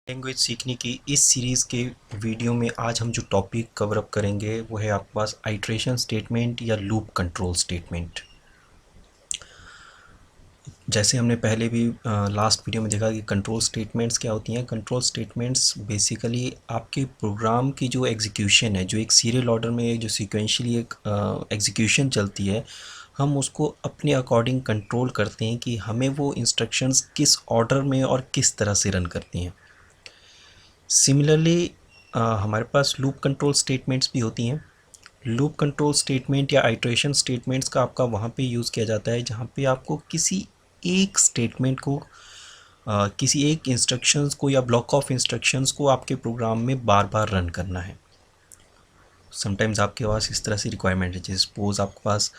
Language सीखने की इस सीरीज़ के वीडियो में आज हम जो टॉपिक कवर अप करेंगे वो है आपके पास आइट्रेशन स्टेटमेंट या लूप कंट्रोल स्टेटमेंट। जैसे हमने पहले भी लास्ट वीडियो में देखा कि कंट्रोल स्टेटमेंट्स क्या होती हैं। कंट्रोल स्टेटमेंट्स बेसिकली आपके प्रोग्राम की जो एग्जीक्यूशन है, जो एक सीरियल ऑर्डर में जो सीक्वेंशली एक एग्जीक्यूशन चलती है, हम उसको अपने अकॉर्डिंग कंट्रोल करते हैं कि हमें वो इंस्ट्रक्शंस किस ऑर्डर में और किस तरह से रन करती हैं। सिमिलरली हमारे पास लूप कंट्रोल स्टेटमेंट्स भी होती हैं। लूप कंट्रोल स्टेटमेंट या आइट्रेशन स्टेटमेंट्स का आपका वहाँ पे यूज़ किया जाता है जहाँ पे आपको किसी एक स्टेटमेंट को किसी एक इंस्ट्रक्शंस को या ब्लॉक ऑफ इंस्ट्रक्शंस को आपके प्रोग्राम में बार बार रन करना है। समटाइम्स आपके पास इस तरह से रिक्वायरमेंट है, जैसे सपोज आपके पास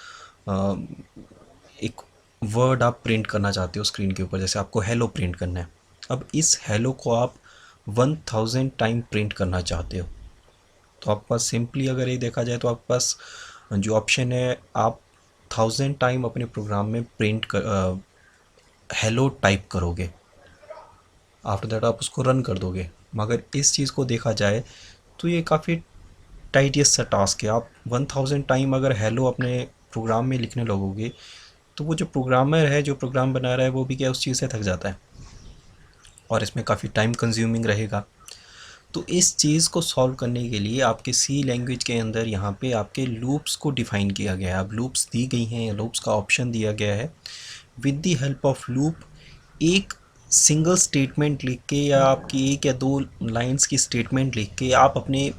एक वर्ड आप प्रिंट करना चाहते हो स्क्रीन के ऊपर, जैसे आपको हेलो प्रिंट करना है। अब इस हेलो को आप 1000 टाइम प्रिंट करना चाहते हो, तो आपके पास सिंपली अगर ये देखा जाए तो आपके पास जो ऑप्शन है, आप 1000 टाइम अपने प्रोग्राम में प्रिंट कर हेलो टाइप करोगे, आफ्टर दैट आप उसको रन कर दोगे। मगर इस चीज़ को देखा जाए तो ये काफ़ी टाइटियस सा टास्क है। आप 1000 टाइम अगर हेलो अपने प्रोग्राम में लिखने लगोगे तो वो जो प्रोग्रामर है, जो प्रोग्राम बना रहा है, वो भी क्या उस चीज़ से थक जाता है और इसमें काफ़ी टाइम कंज्यूमिंग रहेगा। तो इस चीज़ को सॉल्व करने के लिए आपके सी लैंग्वेज के अंदर यहाँ पे आपके लूप्स को डिफ़ाइन किया गया है। अब लूप्स दी गई हैं, लूप्स का ऑप्शन दिया गया है। With the help of loop एक सिंगल स्टेटमेंट लिख के या आपकी एक या दो लाइंस की स्टेटमेंट लिख के आप अपने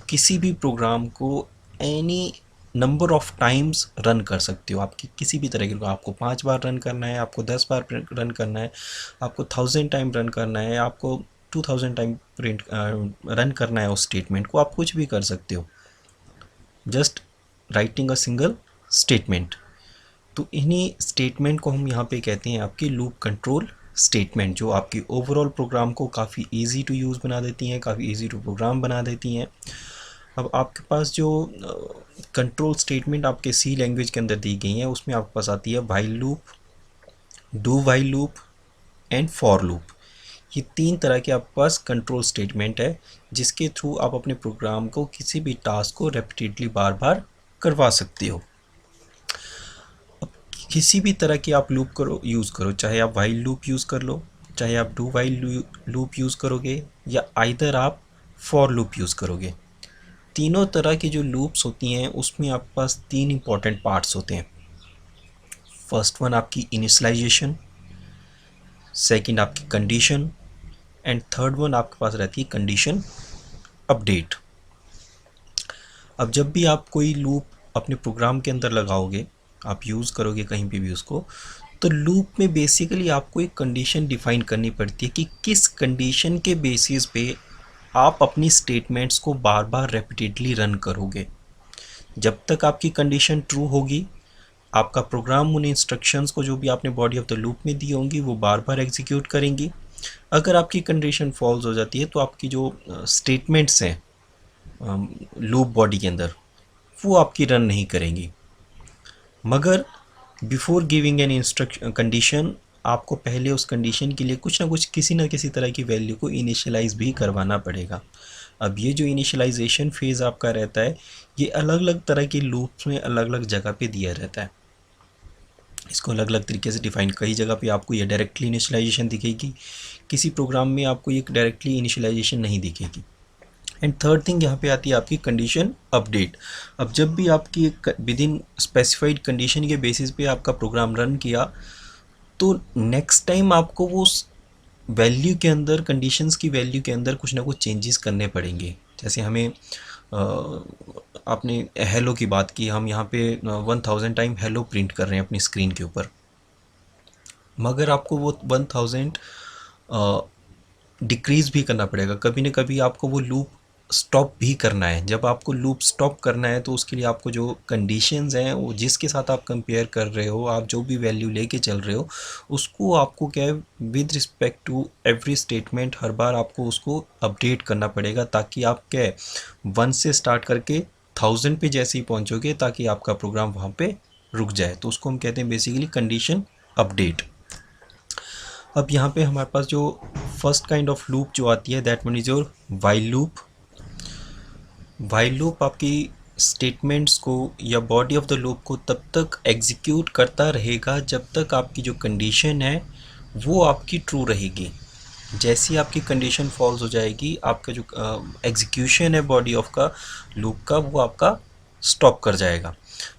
किसी भी प्रोग्राम को any number of times run कर सकते हो। आपकी किसी भी तरह के, आपको 5 बार रन करना है, आपको 10 बार रन करना है, आपको 1000 टाइम रन करना है, आपको 2000 टाइम प्रिंट रन करना है उस स्टेटमेंट को, आप कुछ भी कर सकते हो, just writing a single statement. तो इन्हीं स्टेटमेंट को हम यहाँ पे कहते हैं आपकी लूप कंट्रोल स्टेटमेंट, जो आपकी ओवरऑल प्रोग्राम को काफ़ी इजी टू यूज़ बना देती हैं, काफ़ी इजी टू प्रोग्राम बना देती हैं। अब आपके पास जो कंट्रोल स्टेटमेंट आपके सी लैंग्वेज के अंदर दी गई हैं, उसमें आपके पास आती है while loop, do while loop and for loop. ये 3 तरह के आपके पास कंट्रोल स्टेटमेंट है जिसके थ्रू आप अपने प्रोग्राम को किसी भी टास्क को रेपिटेडली बार बार करवा सकते हो। अब किसी भी तरह की आप लूप यूज़ करो, चाहे आप व्हाइल लूप यूज़ कर लो, चाहे आप डू व्हाइल लूप यूज़ करोगे, या आइदर आप फॉर लूप यूज़ करोगे। तीनों तरह की जो लूप्स होती हैं उसमें आपके पास 3 इंपॉर्टेंट पार्ट्स होते हैं। फर्स्ट वन आपकी इनिशियलाइजेशन, सेकंड आपकी कंडीशन, एंड थर्ड वन आपके पास रहती है कंडीशन अपडेट। अब जब भी आप कोई लूप अपने प्रोग्राम के अंदर लगाओगे, आप यूज़ करोगे कहीं पे भी उसको, तो लूप में बेसिकली आपको एक कंडीशन डिफाइन करनी पड़ती है कि किस कंडीशन के बेसिस पे आप अपनी स्टेटमेंट्स को बार बार रेपिटेडली रन करोगे। जब तक आपकी कंडीशन ट्रू होगी, आपका प्रोग्राम उन इंस्ट्रक्शंस को जो भी आपने बॉडी ऑफ द लूप में दी होंगी वो बार बार एग्जीक्यूट करेंगी। अगर आपकी कंडीशन फॉल्स हो जाती है तो आपकी जो स्टेटमेंट्स हैं लूप बॉडी के अंदर, वो आपकी रन नहीं करेंगी। मगर before giving an instruction condition, आपको पहले उस कंडीशन के लिए कुछ ना कुछ, किसी न किसी तरह की वैल्यू को इनिशियलाइज भी करवाना पड़ेगा। अब ये जो इनिशियलाइजेशन फेज़ आपका रहता है, ये अलग अलग तरह के लूप्स में अलग अलग जगह पे दिया रहता है। इसको अलग अलग तरीके से डिफाइन, कई जगह पे आपको ये डायरेक्टली इनिशियलाइजेशन दिखेगी, किसी प्रोग्राम में आपको ये डायरेक्टली इनिशियलाइजेशन नहीं दिखेगी। एंड थर्ड थिंग यहाँ पे आती है आपकी कंडीशन अपडेट। अब जब भी आपकी विद इन स्पेसिफाइड कंडीशन के बेसिस पे आपका प्रोग्राम रन किया, तो नेक्स्ट टाइम आपको वो वैल्यू के अंदर, कंडीशंस की वैल्यू के अंदर कुछ ना कुछ चेंजेस करने पड़ेंगे। जैसे हमें आपने हेलो की बात की, हम यहाँ पे 1000 टाइम हेलो प्रिंट कर रहे हैं अपनी स्क्रीन के ऊपर, मगर आपको वो 1000 डिक्रीज़ भी करना पड़ेगा। कभी न कभी आपको वो लूप स्टॉप भी करना है। जब आपको लूप स्टॉप करना है तो उसके लिए आपको जो कंडीशंस हैं, वो जिसके साथ आप कंपेयर कर रहे हो, आप जो भी वैल्यू लेके चल रहे हो, उसको आपको क्या है, with respect to every statement हर बार आपको उसको अपडेट करना पड़ेगा, ताकि आप क्या है 1 से स्टार्ट करके 1000 पे जैसे ही पहुँचोगे, ताकि आपका प्रोग्राम वहाँ पे रुक जाए। तो उसको हम कहते हैं बेसिकली कंडीशन अपडेट। अब यहाँ पे हमारे पास जो फर्स्ट काइंड ऑफ लूप जो आती है that one is your while loop. While loop आपकी स्टेटमेंट्स को या बॉडी ऑफ द लूप को तब तक एग्जीक्यूट करता रहेगा जब तक आपकी जो कंडीशन है वो आपकी ट्रू रहेगी। जैसी आपकी कंडीशन फॉल्स हो जाएगी, आपका जो एग्जीक्यूशन है बॉडी ऑफ का लूप का वो आपका स्टॉप कर जाएगा।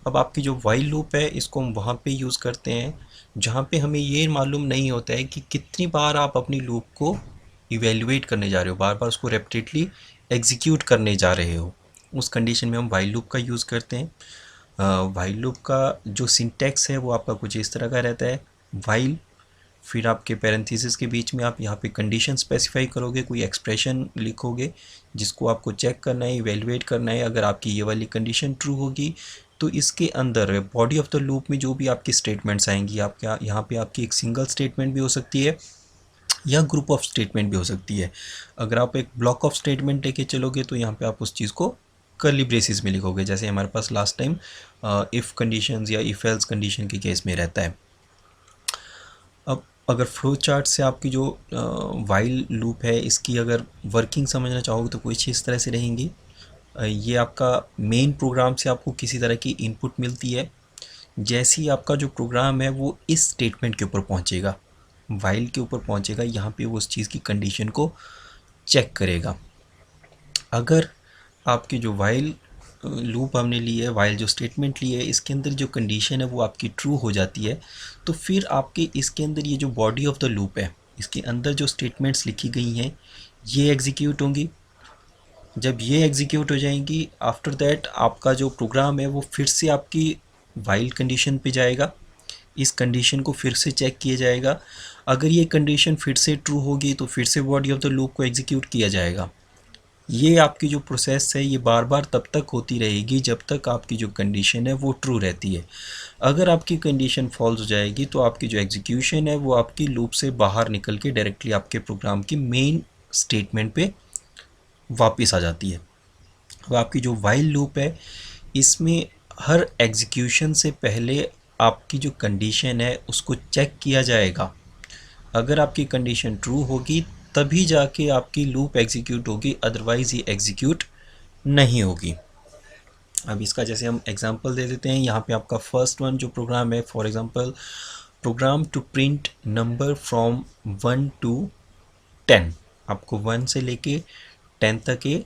अब आपकी जो वाइल लूप है इसको हम वहाँ पे यूज़ करते हैं जहाँ पे हमें ये मालूम नहीं होता है कि कितनी बार आप अपनी लूप को इवेल्युएट करने जा रहे हो, बार बार उसको रेपिटेडली एग्जीक्यूट करने जा रहे हो। उस कंडीशन में हम वाइल लूप का यूज़ करते हैं। वाइल लूप का जो सिंटैक्स है वो आपका कुछ इस तरह का रहता है। वाइल, फिर आपके पैरेंथेसिस के बीच में आप यहाँ पे कंडीशन स्पेसिफाई करोगे, कोई एक्सप्रेशन लिखोगे जिसको आपको चेक करना है, इवेल्युएट करना है। अगर आपकी ये वाली कंडीशन ट्रू होगी तो इसके अंदर बॉडी ऑफ द लूप में जो भी आपकी स्टेटमेंट्स आएंगी, आपका यहाँ पे आपकी एक सिंगल स्टेटमेंट भी हो सकती है या ग्रुप ऑफ स्टेटमेंट भी हो सकती है। अगर आप एक ब्लॉक ऑफ स्टेटमेंट लेके चलोगे तो यहाँ पे आप उस चीज़ को कर्ली ब्रेसिस में लिखोगे, जैसे हमारे पास लास्ट टाइम इफ़ कंडीशंस या इफ़ एल्स कंडीशन के केस में रहता है। अब अगर फ्लो चार्ट से आपकी जो वाइल लूप है इसकी अगर वर्किंग समझना चाहोगे तो कुछ इस तरह से रहेंगी। ये आपका मेन प्रोग्राम से आपको किसी तरह की इनपुट मिलती है। जैसे ही आपका जो प्रोग्राम है वो इस स्टेटमेंट के ऊपर पहुंचेगा, वाइल के ऊपर पहुंचेगा, यहाँ पे वो उस चीज़ की कंडीशन को चेक करेगा। अगर आपकी जो वाइल लूप हमने ली है, वाइल जो स्टेटमेंट ली है, इसके अंदर जो कंडीशन है वो आपकी ट्रू हो जाती है, तो फिर आपके इसके अंदर ये जो बॉडी ऑफ द लूप है इसके अंदर जो स्टेटमेंट्स लिखी गई हैं ये एग्जीक्यूट होंगी। जब ये एग्जीक्यूट हो जाएंगी आफ्टर दैट आपका जो प्रोग्राम है वो फिर से आपकी वाइल कंडीशन पे जाएगा, इस कंडीशन को फिर से चेक किया जाएगा। अगर ये कंडीशन फिर से ट्रू होगी तो फिर से बॉडी ऑफ द लूप को एग्जीक्यूट किया जाएगा। ये आपकी जो प्रोसेस है ये बार बार तब तक होती रहेगी जब तक आपकी जो कंडीशन है वो ट्रू रहती है। अगर आपकी कंडीशन फॉल्स हो जाएगी तो आपकी जो एग्जीक्यूशन है वो आपकी लूप से बाहर निकल के डायरेक्टली आपके प्रोग्राम की मेन स्टेटमेंट पे वापस आ जाती है। अब आपकी जो वाइल लूप है इसमें हर एग्जीक्यूशन से पहले आपकी जो कंडीशन है उसको चेक किया जाएगा। अगर आपकी कंडीशन ट्रू होगी तभी जाके आपकी लूप एग्जीक्यूट होगी, अदरवाइज़ ये एग्जीक्यूट नहीं होगी। अब इसका जैसे हम एग्जांपल दे देते हैं। यहाँ पे आपका फर्स्ट वन जो प्रोग्राम है, for example program to print number from 1 to 10। आपको 1 से लेके 10 तक ये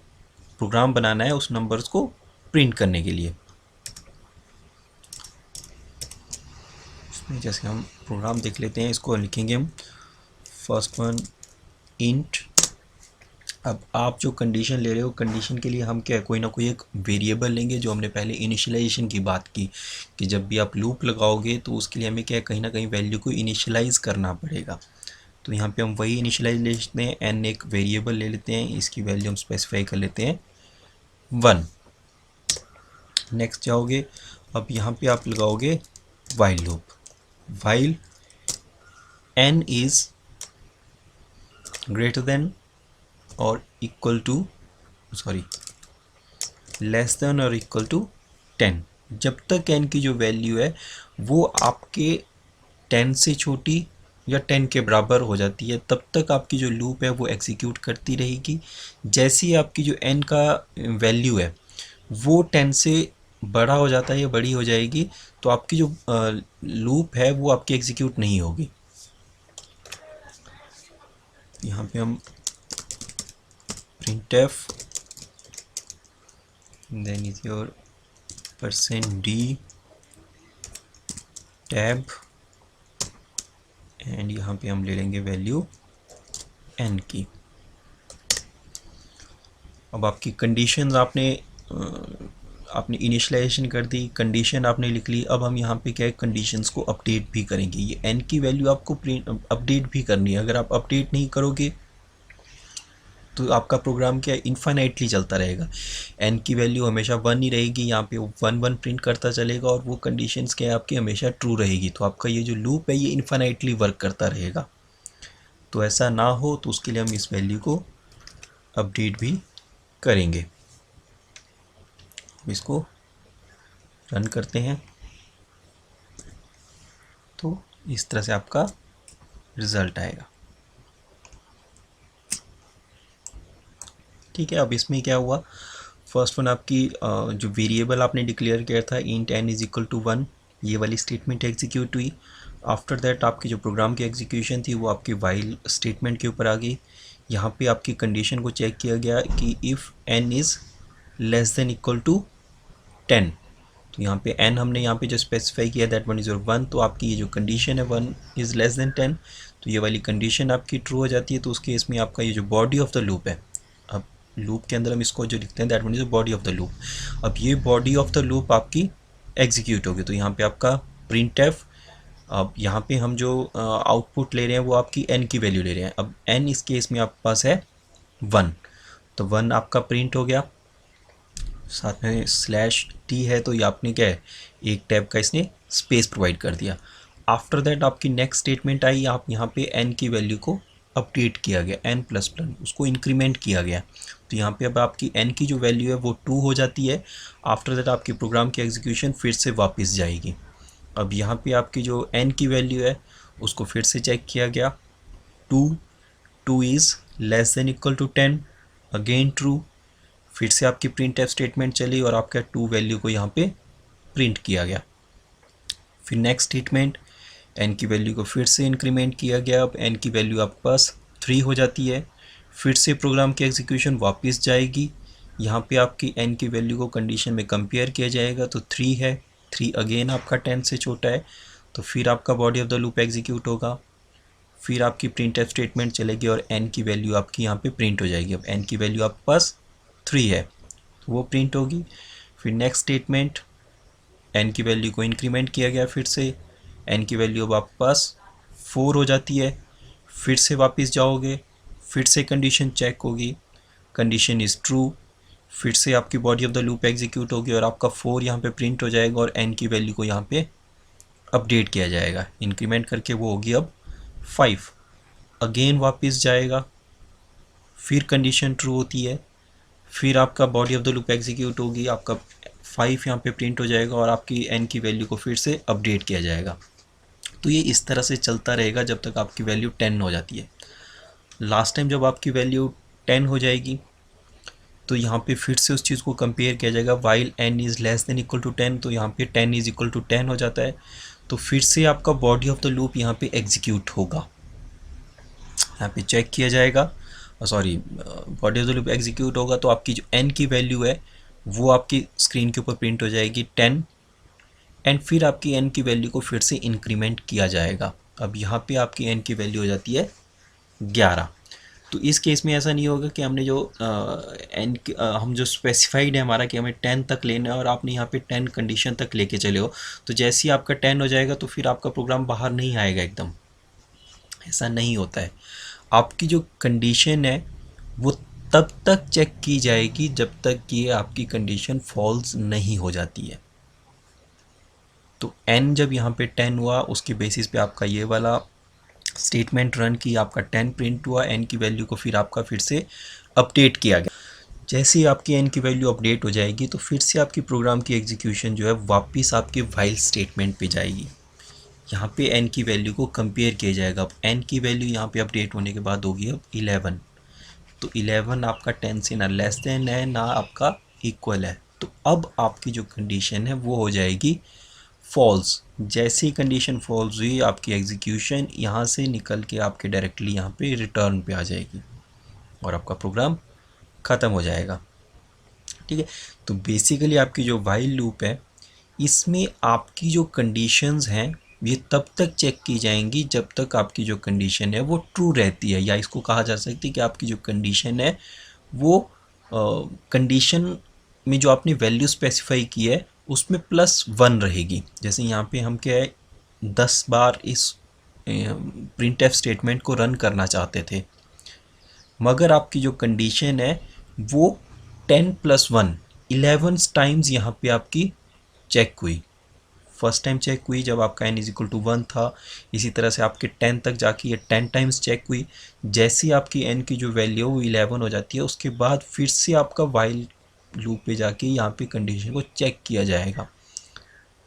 प्रोग्राम बनाना है उस नंबर्स को प्रिंट करने के लिए। इसमें जैसे हम प्रोग्राम देख लेते हैं, इसको लिखेंगे हम फर्स्ट वन इंट। अब आप जो कंडीशन ले रहे हो, कंडीशन के लिए हम क्या कोई ना कोई एक वेरिएबल लेंगे, जो हमने पहले इनिशियलाइजेशन की बात की कि जब भी आप लूप लगाओगे तो उसके लिए हमें क्या कहीं ना कहीं वैल्यू को इनिशियलाइज करना पड़ेगा। तो यहाँ पे हम वही इनिशियलाइज ले लेते हैं, एन एक वेरिएबल ले लेते हैं, इसकी वैल्यू हम स्पेसिफाई कर लेते हैं 1। नेक्स्ट जाओगे, अब यहाँ पे आप लगाओगे while loop, while n is greater than और इक्वल टू लेस देन और इक्वल टू 10। जब तक n की जो वैल्यू है वो आपके 10 से छोटी या 10 के बराबर हो जाती है तब तक आपकी जो लूप है वो एग्जीक्यूट करती रहेगी। जैसे ही आपकी जो n का वैल्यू है वो 10 से बड़ा हो जाता है या बड़ी हो जाएगी तो आपकी जो लूप है वो आपकी एग्जीक्यूट नहीं होगी। यहाँ पे हम printf then is your %d tab and यहाँ पे हम ले लेंगे वैल्यू n की। अब आपकी कंडीशंस आपने इनिशियलाइजेशन कर दी, कंडीशन आपने लिख ली। अब हम यहाँ पे क्या है कंडीशंस को अपडेट भी करेंगे। ये n की वैल्यू आपको अपडेट भी करनी है। अगर आप अपडेट नहीं करोगे तो आपका प्रोग्राम क्या इन्फाइनाइटली चलता रहेगा, n की वैल्यू हमेशा 1 ही रहेगी। यहाँ पे 1 प्रिंट करता चलेगा और वो कंडीशंस क्या है आपकी हमेशा ट्रू रहेगी। तो आपका ये जो लूप है ये इन्फाइनाइटली वर्क करता रहेगा। तो ऐसा ना हो तो उसके लिए हम इस वैल्यू को अपडेट भी करेंगे। इसको रन करते हैं तो इस तरह से आपका रिजल्ट आएगा। ठीक है, अब इसमें क्या हुआ, फर्स्ट वन आपकी जो वेरिएबल आपने डिक्लेयर किया था int n is equal to 1, ये वाली स्टेटमेंट एग्जीक्यूट हुई। आफ्टर दैट आपकी जो प्रोग्राम की एग्जीक्यूशन थी वो आपकी वाइल स्टेटमेंट के ऊपर आ गई। यहाँ पे आपकी कंडीशन को चेक किया गया कि if n is less than equal to 10, तो यहाँ पे n हमने यहाँ पे जो स्पेसिफाई किया दैट वन इज़ और 1, तो आपकी ये जो कंडीशन है 1 इज़ लेस देन 10, तो ये वाली कंडीशन आपकी ट्रू हो जाती है। तो उस केस में आपका ये जो बॉडी ऑफ द लूप है, अब लूप के अंदर हम इसको जो लिखते हैं that one is body of the loop. अब ये बॉडी ऑफ द लूप आपकी एग्जीक्यूट होगी। तो यहाँ पे आपका प्रिंट एफ, अब यहाँ पे हम जो आउटपुट ले रहे हैं वो आपकी n की वैल्यू ले रहे हैं। अब n इस केस में आपके पास है 1, तो 1 आपका प्रिंट हो गया, साथ में स्लैश टी है, तो ये आपने क्या है, एक टैब का इसने स्पेस प्रोवाइड कर दिया। आफ्टर दैट आपकी नेक्स्ट स्टेटमेंट आई, आप यहाँ पे n की वैल्यू को अपडेट किया गया, n प्लस प्लस उसको इंक्रीमेंट किया गया। तो यहाँ पे अब आपकी n की जो वैल्यू है वो 2 हो जाती है। आफ्टर दैट आपकी प्रोग्राम की एग्जीक्यूशन फिर से वापस जाएगी। अब यहाँ पे आपकी जो n की वैल्यू है उसको फिर से चेक किया गया, 2 is less than equal to 10, again true. फिर से आपकी प्रिंट एफ स्टेटमेंट चली और आपका 2 वैल्यू को यहाँ पे प्रिंट किया गया। फिर नेक्स्ट स्टेटमेंट, n की वैल्यू को फिर से इंक्रीमेंट किया गया। अब n की वैल्यू आपके पास 3 हो जाती है। फिर से प्रोग्राम की एग्जीक्यूशन वापस जाएगी। यहाँ पे आपकी n की वैल्यू को कंडीशन में कंपेयर किया जाएगा, तो 3 है, 3 अगेन आपका 10 से छोटा है, तो फिर आपका body of the loop execute होगा। फिर आपकी प्रिंट एफ स्टेटमेंट चलेगी और n की वैल्यू आपकी यहाँ पे प्रिंट हो जाएगी। अब n की वैल्यू आपके पास 3 है, तो वो प्रिंट होगी। फिर नेक्स्ट स्टेटमेंट, n की वैल्यू को इंक्रीमेंट किया गया, फिर से n की वैल्यू अब आपके पास 4 हो जाती है। फिर से वापस जाओगे, फिर से कंडीशन चेक होगी, कंडीशन इज़ ट्रू, फिर से आपकी body of the loop execute होगी और आपका 4 यहाँ पे प्रिंट हो जाएगा और n की वैल्यू को यहाँ पे अपडेट किया जाएगा, इंक्रीमेंट करके वो होगी अब 5। अगेन वापस जाएगा, फिर कंडीशन ट्रू होती है, फिर आपका body of the loop execute होगी, आपका 5 यहाँ पे प्रिंट हो जाएगा और आपकी n की वैल्यू को फिर से अपडेट किया जाएगा। तो ये इस तरह से चलता रहेगा जब तक आपकी वैल्यू 10 हो जाती है। लास्ट टाइम जब आपकी वैल्यू 10 हो जाएगी तो यहाँ पे फिर से उस चीज़ को कंपेयर किया जाएगा, while n is less than equal to 10, तो यहाँ पे 10 इज़ इक्वल टू 10 हो जाता है। तो फिर से आपका बॉडी ऑफ द लूप यहाँ पे एग्जीक्यूट होगा, यहाँ पे चेक किया जाएगा, sorry body of the loop execute होगा, तो आपकी जो n की वैल्यू है वो आपकी स्क्रीन के ऊपर प्रिंट हो जाएगी 10, एंड फिर आपकी n की वैल्यू को फिर से इंक्रीमेंट किया जाएगा। अब यहाँ पे आपकी n की वैल्यू हो जाती है 11। तो इस केस में ऐसा नहीं होगा कि हमने जो हम जो स्पेसिफाइड है हमारा कि हमें 10 तक लेना है और आपने यहाँ पे 10 कंडीशन तक लेके चले हो, तो जैसे ही आपका 10 हो जाएगा तो फिर आपका प्रोग्राम बाहर नहीं आएगा एकदम, ऐसा नहीं होता है। आपकी जो कंडीशन है वो तब तक चेक की जाएगी जब तक कि आपकी कंडीशन फॉल्स नहीं हो जाती है। तो n जब यहाँ पे 10 हुआ उसके बेसिस पे आपका ये वाला स्टेटमेंट रन की, आपका 10 प्रिंट हुआ, n की वैल्यू को फिर आपका फिर से अपडेट किया गया। जैसे ही आपकी n की वैल्यू अपडेट हो जाएगी तो फिर से आपकी प्रोग्राम की एग्जीक्यूशन जो है वापस आपके वाइल स्टेटमेंट पे जाएगी। यहाँ पे n की वैल्यू को कंपेयर किया जाएगा। अब n की वैल्यू यहाँ पे अपडेट होने के बाद होगी अब 11, तो 11 आपका 10 से ना लेस देन है ना आपका इक्वल है, तो अब आपकी जो कंडीशन है वो हो जाएगी फॉल्स। जैसे ही कंडीशन फॉल्स हुई आपकी एग्जीक्यूशन यहाँ से निकल के आपके डायरेक्टली यहाँ पे रिटर्न पे आ जाएगी और आपका प्रोग्राम ख़त्म हो जाएगा। ठीक है, तो बेसिकली आपकी जो वाइल लूप है इसमें आपकी जो कंडीशंस हैं ये तब तक चेक की जाएंगी जब तक आपकी जो कंडीशन है वो ट्रू रहती है, या इसको कहा जा सकती है कि आपकी जो कंडीशन है वो कंडीशन में जो आपने वैल्यू स्पेसिफाई की है उसमें +1 रहेगी। जैसे यहाँ पे हम क्या है 10 बार इस प्रिंट एफ स्टेटमेंट को रन करना चाहते थे, मगर आपकी जो कंडीशन है वो 10 + 1 11 टाइम्स यहाँ पे आपकी चेक हुई। फर्स्ट टाइम चेक हुई जब आपका n इज इक्वल टू 1 था, इसी तरह से आपके 10 तक जाके ये 10 टाइम्स चेक हुई। जैसे ही आपकी n की जो वैल्यू वो 11 हो जाती है उसके बाद फिर से आपका वाइल लूप पे जाके यहाँ पे कंडीशन को चेक किया जाएगा।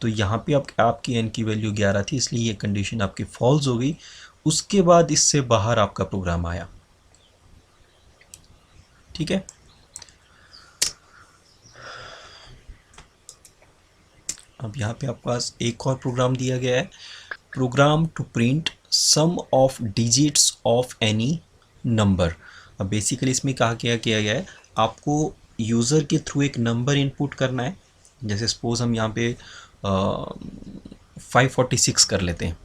तो यहाँ पे आपकी n की वैल्यू 11 थी इसलिए ये कंडीशन आपकी फॉल्स हो गई उसके बाद इससे बाहर आपका प्रोग्राम आया। ठीक है, अब यहाँ पे आपके पास एक और प्रोग्राम दिया गया है, program to print sum of digits of any number. अब बेसिकली इसमें कहा किया गया है, आपको यूज़र के थ्रू एक नंबर इनपुट करना है। जैसे सपोज हम यहाँ पे 546 कर लेते हैं,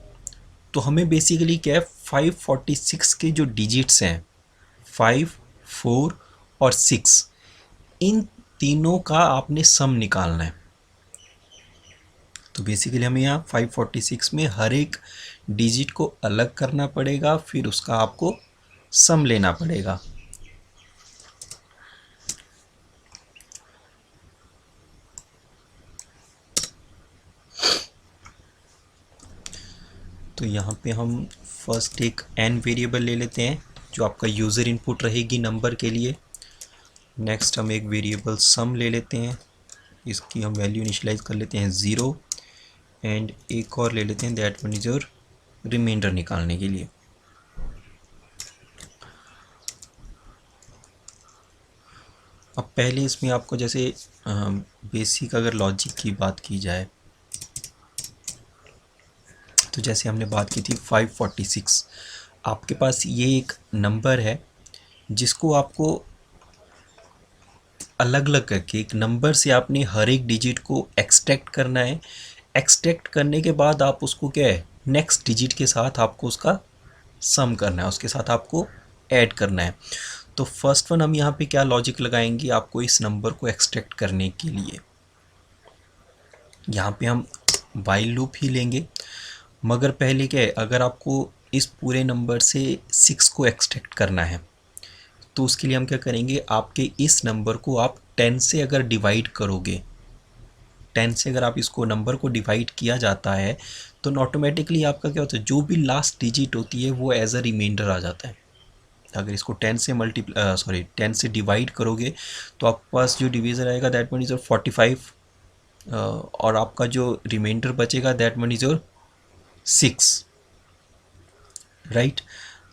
तो हमें बेसिकली क्या है, 546 के जो डिजिट्स हैं 5, 4 और 6, इन तीनों का आपने सम निकालना है। तो बेसिकली हमें यहाँ 546 में हर एक डिजिट को अलग करना पड़ेगा, फिर उसका आपको सम लेना पड़ेगा। तो यहाँ पे हम फर्स्ट एक n वेरिएबल ले लेते हैं जो आपका यूज़र इनपुट रहेगी नंबर के लिए। नेक्स्ट हम एक वेरिएबल सम ले लेते हैं, इसकी हम वैल्यू इनिशियलाइज कर लेते हैं 0, एंड एक और ले लेते हैं that one is your reminder निकालने के लिए। अब पहले इसमें आपको जैसे बेसिक अगर लॉजिक की बात की जाए, तो जैसे हमने बात की थी 546, आपके पास ये एक नंबर है जिसको आपको अलग अलग करके एक नंबर से आपने हर एक डिजिट को एक्सट्रैक्ट करना है। एक्सट्रैक्ट करने के बाद आप उसको क्या है, नेक्स्ट डिजिट के साथ आपको उसका सम करना है, उसके साथ आपको ऐड करना है। तो फर्स्ट वन हम यहाँ पे क्या लॉजिक लगाएंगे, आपको इस नंबर को एक्सट्रैक्ट करने के लिए यहाँ पे हम वाइल लूप ही लेंगे। मगर पहले क्या है, अगर आपको इस पूरे नंबर से 6 को एक्सट्रैक्ट करना है, तो उसके लिए हम क्या करेंगे, आपके इस नंबर को आप 10 से अगर डिवाइड करोगे, 10 से अगर आप इसको नंबर को डिवाइड किया जाता है, तो ऑटोमेटिकली आपका क्या होता है, जो भी लास्ट डिजिट होती है वो एज अ रिमाइंडर आ जाता है। अगर इसको 10 से 10 से डिवाइड करोगे, तो आपके पास जो डिवीज़र आएगा दैट वन इज़ योर 45, और आपका जो रिमाइंडर बचेगा that one is your 6, right.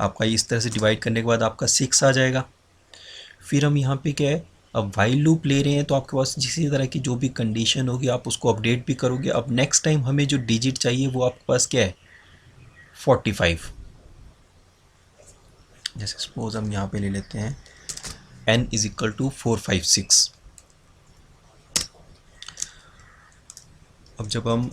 आपका इस तरह से डिवाइड करने के बाद आपका 6 आ जाएगा। फिर हम यहाँ पे क्या है, अब वाइल लूप ले रहे हैं, तो आपके पास जिसी तरह की जो भी कंडीशन होगी आप उसको अपडेट भी करोगे। अब नेक्स्ट टाइम हमें जो डिजिट चाहिए वो आपके पास क्या है, 45। जैसे सपोज हम यहाँ पे ले लेते हैं n इज इक्वल टू 456। अब जब हम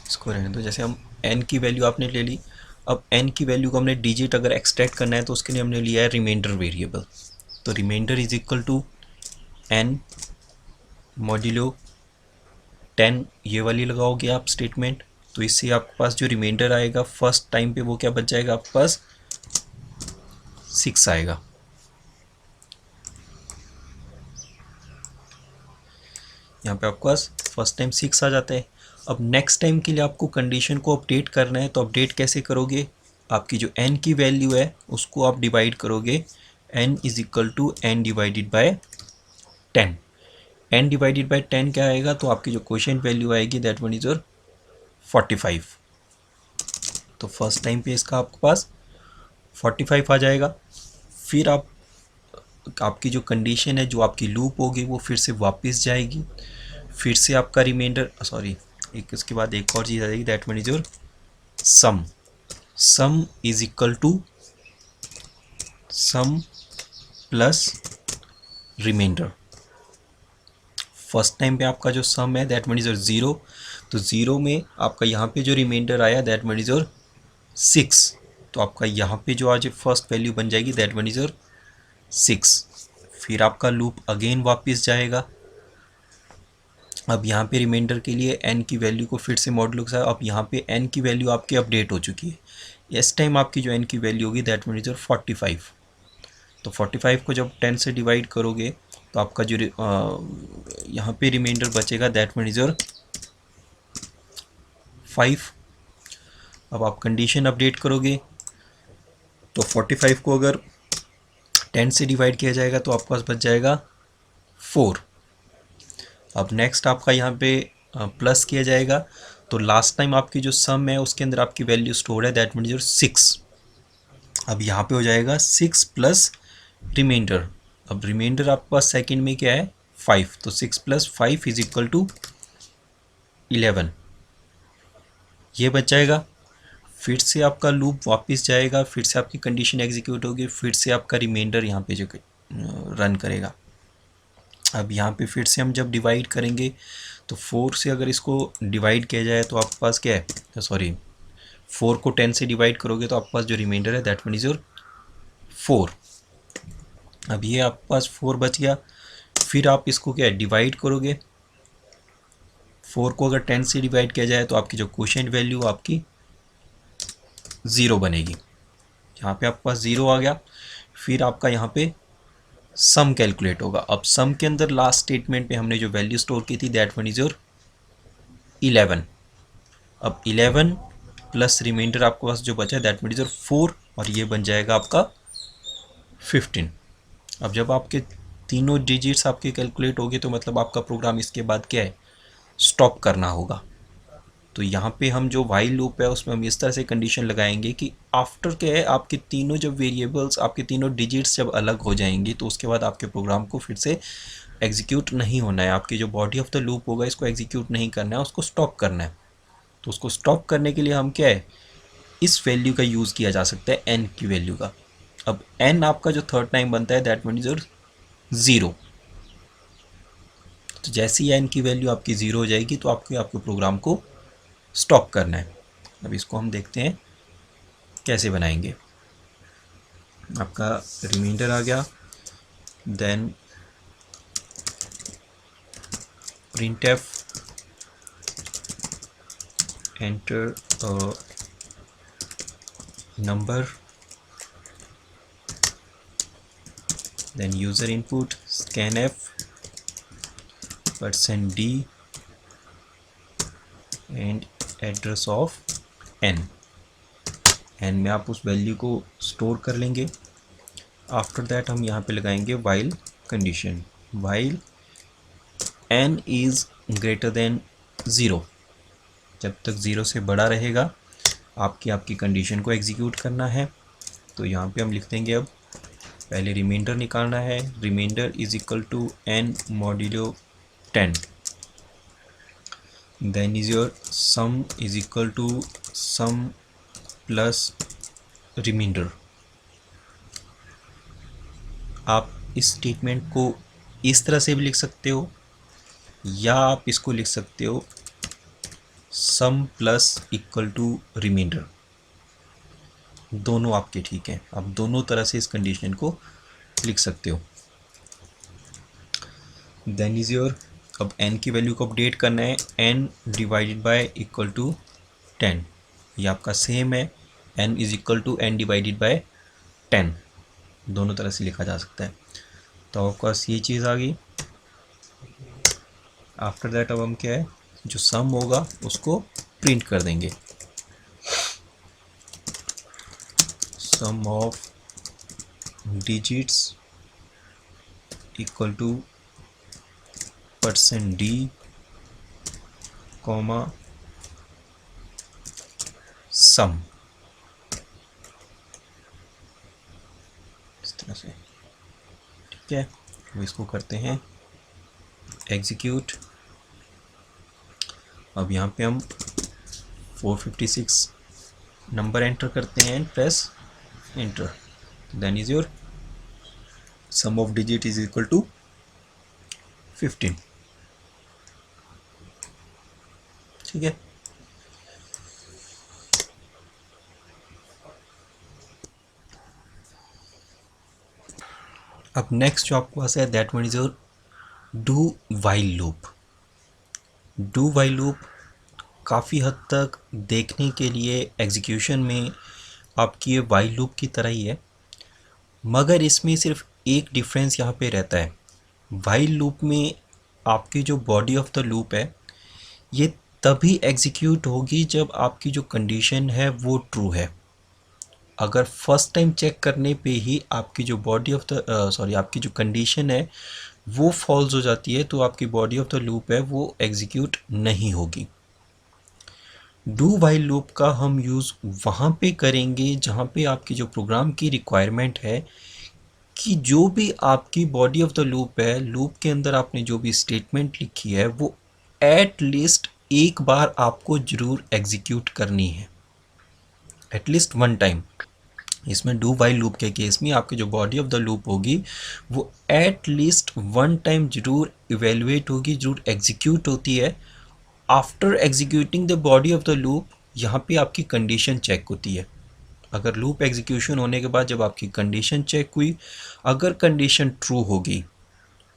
इसको रहने दो, जैसे हम n की वैल्यू आपने ले ली, अब n की वैल्यू को हमने डिजिट अगर एक्सट्रैक्ट करना है तो उसके लिए हमने लिया है रिमाइंडर वेरिएबल। तो reminder is equal to n modulo 10, ये वाली लगाओगे आप स्टेटमेंट, तो इससे आपके पास जो रिमाइंडर आएगा फर्स्ट टाइम पे वो क्या बच जाएगा, आपके पास 6 आएगा। यहाँ पे आपके पास फर्स्ट टाइम 6 आ जाता है। अब नेक्स्ट टाइम के लिए आपको कंडीशन को अपडेट करना है, तो अपडेट कैसे करोगे, आपकी जो n की वैल्यू है उसको आप डिवाइड करोगे, n is equal to n divided by 10। n divided by 10 क्या आएगा, तो आपकी जो क्वेश्चन वैल्यू आएगी दैट वन इज योर 45। तो फर्स्ट टाइम पे इसका आपके पास 45 आ जाएगा। फिर आपकी जो कंडीशन है, जो आपकी लूप होगी वो फिर से वापस जाएगी, फिर से आपका रिमाइंडर एक इसके बाद एक और चीज़ आ जाएगी that one is your sum. Sum is equal to sum plus reminder. First time पे आपका जो सम है दैट वन इज योर 0, तो 0 में आपका यहाँ पे जो रिमाइंडर आया दैट वन इज योर 6, तो आपका यहाँ पे जो आज फर्स्ट वैल्यू बन जाएगी दैट वन इज योर 6। फिर आपका लूप अगेन वापस जाएगा। अब यहाँ पे रिमाइंडर के लिए n की वैल्यू को फिर से मॉडुलो के साथ, अब यहाँ पे n की वैल्यू आपकी अपडेट हो चुकी है। इस टाइम आपकी जो n की वैल्यू होगी दैट वन इज योर 45। तो 45 को जब 10 से डिवाइड करोगे तो आपका जो यहाँ पे रिमाइंडर बचेगा दैट वन इज योर 5। अब आप कंडीशन अपडेट करोगे तो 45 को अगर 10 से डिवाइड किया जाएगा तो आपके पास बच जाएगा 4। अब नेक्स्ट आपका यहाँ पे प्लस किया जाएगा, तो लास्ट टाइम आपकी जो सम है उसके अंदर आपकी वैल्यू स्टोर है, दैट मीन्स योर 6। अब यहाँ पे हो जाएगा 6 प्लस रिमाइंडर। अब रिमाइंडर आपके पास सेकंड में क्या है 5, तो 6 प्लस 5 इज इक्वल टू 11। ये बच जाएगा। फिर से आपका लूप वापस जाएगा, फिर से आपकी कंडीशन एग्जीक्यूट होगी, फिर से आपका रिमाइंडर यहाँ पे जो रन करेगा। अब यहाँ पे फिर से हम जब डिवाइड करेंगे तो 4 से अगर इसको डिवाइड किया जाए तो आपके पास क्या है, सॉरी 4 को 10 से डिवाइड करोगे तो आपके पास जो रिमाइंडर है दैट मीन इज योर 4। अब ये आपके पास 4 बच गया। फिर आप इसको क्या है डिवाइड करोगे, 4 को अगर 10 से डिवाइड किया जाए तो आपकी जो क्वोशिएंट वैल्यू आपकी 0 बनेगी। यहाँ पे आपके पास 0 आ गया। फिर आपका यहाँ पे सम कैलकुलेट होगा। अब सम के अंदर लास्ट स्टेटमेंट पे हमने जो वैल्यू स्टोर की थी दैट वन इज योर 11। अब 11 प्लस रिमाइंडर आपके पास जो बचा है दैट वन इज योर 4 और ये बन जाएगा आपका 15। अब जब आपके तीनों डिजिट्स आपके कैलकुलेट होंगे तो मतलब आपका प्रोग्राम इसके बाद क्या है स्टॉप करना होगा। तो यहाँ पे हम जो वाइल लूप है उसमें हम इस तरह से कंडीशन लगाएंगे कि आफ्टर क्या है आपके तीनों जब वेरिएबल्स आपके तीनों डिजिट्स जब अलग हो जाएंगी तो उसके बाद आपके प्रोग्राम को फिर से एग्जीक्यूट नहीं होना है। आपकी जो बॉडी ऑफ द लूप होगा इसको एग्जीक्यूट नहीं करना है, उसको स्टॉप करना है। तो उसको स्टॉप करने के लिए हम क्या है इस वैल्यू का यूज़ किया जा सकता है n की वैल्यू का। अब n आपका जो थर्ड टाइम बनता है दैट मीन्स योर 0। तो जैसे ही n की वैल्यू आपकी 0 हो जाएगी तो आपके प्रोग्राम को स्टॉप करना है। अब इसको हम देखते हैं कैसे बनाएंगे। आपका रिमाइंडर आ गया, then printf enter number, then user input scanf %d and address of n में आप उस वैल्यू को स्टोर कर लेंगे। आफ्टर दैट हम यहाँ पे लगाएंगे while condition, while n is greater than 0। जब तक 0 से बड़ा रहेगा आपकी कंडीशन को एग्जीक्यूट करना है। तो यहाँ पे हम लिख देंगे अब पहले रिमाइंडर निकालना है, reminder is equal to n modulo 10, then is your sum is equal to sum plus reminder. आप इस स्टेटमेंट को इस तरह से भी लिख सकते हो या आप इसको लिख सकते हो सम प्लस इक्वल टू रिमाइंडर, दोनों आपके ठीक हैं। आप दोनों तरह से इस कंडीशन को लिख सकते हो। देन इज योर अब n की वैल्यू को अपडेट करना है, n divided by equal to 10। ये आपका सेम है, n is equal to n divided by 10, दोनों तरह से लिखा जा सकता है। तो आपके पास ये चीज़ आ गई। आफ्टर दैट अब हम क्या है जो सम होगा उसको प्रिंट कर देंगे, sum of digits equal to %d comma sum, इस तरह से ठीक है। वो इसको करते हैं एग्जीक्यूट। अब यहाँ पे हम 456 नंबर एंटर करते हैं and press enter, then is your sum of digit is equal to 15। ठीक है। अब नेक्स्ट जो आपके पास है that one is your do while loop. Do while loop काफ़ी हद तक देखने के लिए एग्जीक्यूशन में आपकी ये वाइल लूप की तरह ही है, मगर इसमें सिर्फ एक डिफरेंस यहाँ पे रहता है। वाइल लूप में आपकी जो बॉडी ऑफ द लूप है ये तभी एग्जीक्यूट होगी जब आपकी जो कंडीशन है वो ट्रू है। अगर फर्स्ट टाइम चेक करने पे ही आपकी जो बॉडी ऑफ द आपकी जो कंडीशन है वो फॉल्स हो जाती है तो आपकी बॉडी ऑफ द लूप है वो एग्जीक्यूट नहीं होगी। डू वाइल लूप का हम यूज़ वहाँ पे करेंगे जहाँ पे आपकी जो प्रोग्राम की रिक्वायरमेंट है कि जो भी आपकी बॉडी ऑफ द लूप है, लूप के अंदर आपने जो भी स्टेटमेंट लिखी है वो एट लीस्ट एक बार आपको ज़रूर एग्जीक्यूट करनी है, एटलीस्ट वन टाइम। इसमें डू वाइल लूप के केस में आपकी जो बॉडी ऑफ द लूप होगी वो एट लीस्ट वन टाइम जरूर इवेलुएट होगी, जरूर एग्जीक्यूट होती है। After executing the body of the loop यहाँ पे आपकी कंडीशन चेक होती है। अगर लूप एग्जीक्यूशन होने के बाद जब आपकी कंडीशन चेक हुई, अगर कंडीशन ट्रू होगी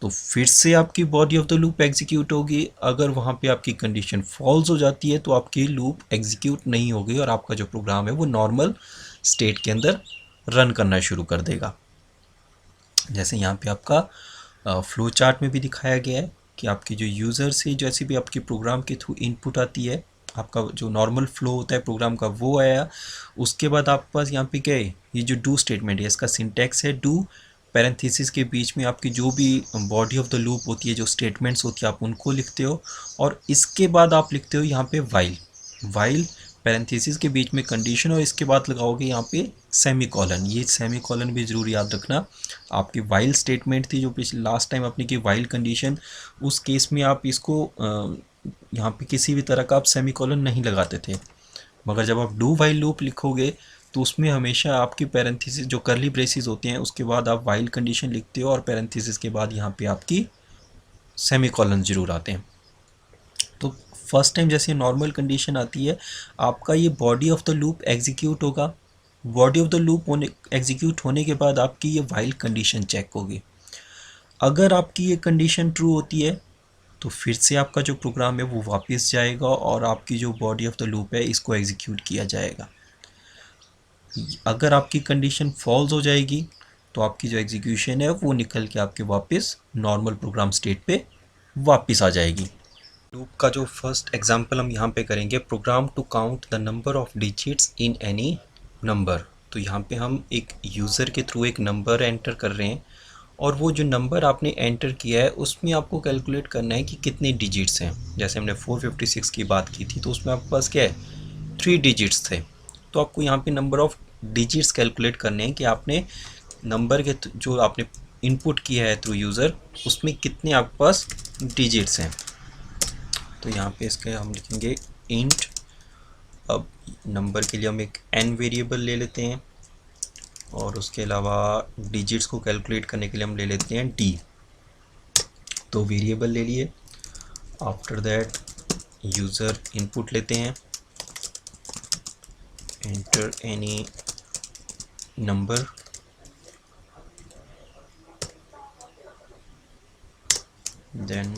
तो फिर से आपकी body of the loop execute होगी। अगर वहाँ पे आपकी कंडीशन फॉल्स हो जाती है तो आपकी लूप एग्जीक्यूट नहीं होगी और आपका जो प्रोग्राम है वो नॉर्मल स्टेट के अंदर रन करना शुरू कर देगा। जैसे यहाँ पे आपका फ्लो चार्ट में भी दिखाया गया है कि आपकी जो यूज़र से जैसे भी आपकी प्रोग्राम के थ्रू इनपुट आती है, आपका जो नॉर्मल फ्लो होता है प्रोग्राम का वो आया। उसके बाद आपके पास यहाँ पे क्या है, ये जो डू स्टेटमेंट है इसका सिंटैक्स है डू, पैरेंथेसिस के बीच में आपकी जो भी बॉडी ऑफ द लूप होती है, जो स्टेटमेंट्स होती है आप उनको लिखते हो, और इसके बाद आप लिखते हो यहाँ पे वाइल। वाइल पैरेंथेसिस के बीच में कंडीशन और इसके बाद लगाओगे यहाँ पे सेमी कॉलन। ये सेमी कॉलन भी ज़रूर याद रखना। आपकी वाइल स्टेटमेंट थी जो पिछले लास्ट टाइम आपने की वाइल कंडीशन, उस केस में आप इसको यहाँ पे किसी भी तरह का आप सेमी कॉलन नहीं लगाते थे, मगर जब आप डू वाइल लूप लिखोगे तो उसमें हमेशा आपकी पैरेंथेसिस जो करली ब्रेसेस होते हैं उसके बाद आप वाइल कंडीशन लिखते हो और पैरेंथेसिस के बाद यहाँ पे आपकी सेमी कॉलन ज़रूर आते हैं। तो फर्स्ट टाइम जैसे नॉर्मल कंडीशन आती है, आपका ये body of the loop execute होगा। बॉडी ऑफ द लूप होने एग्जीक्यूट होने के बाद आपकी ये वाइल कंडीशन चेक होगी। अगर आपकी ये कंडीशन ट्रू होती है तो फिर से आपका जो प्रोग्राम है वो वापस जाएगा और आपकी जो बॉडी ऑफ द लूप है इसको एग्जीक्यूट किया जाएगा। अगर आपकी कंडीशन फॉल्स हो जाएगी तो आपकी जो एग्जीक्यूशन है वो निकल के आपके वापस नॉर्मल प्रोग्राम स्टेट पे वापस आ जाएगी। लूप का जो फर्स्ट एग्जांपल हम यहाँ पे करेंगे, program to count the number of digits in any number. तो यहाँ पे हम एक यूज़र के थ्रू एक नंबर एंटर कर रहे हैं और वो जो नंबर आपने एंटर किया है उसमें आपको कैलकुलेट करना है कि कितने डिजिट्स हैं। जैसे हमने 456 की बात की थी तो उसमें आपके पास क्या है, 3 डिजिट्स थे। तो आपको यहाँ पे नंबर ऑफ डिजिट्स कैलकुलेट करने हैं कि आपने नंबर के जो आपने इनपुट किया है थ्रू यूज़र उसमें कितने आपके पास डिजिट्स हैं। तो यहाँ पे इसके हम लिखेंगे इंट। अब नंबर के लिए हम एक n वेरिएबल ले लेते हैं और उसके अलावा डिजिट्स को कैलकुलेट करने के लिए हम ले लेते हैं d। तो वेरिएबल ले लिए, आफ्टर दैट यूज़र इनपुट लेते हैं, enter any number, then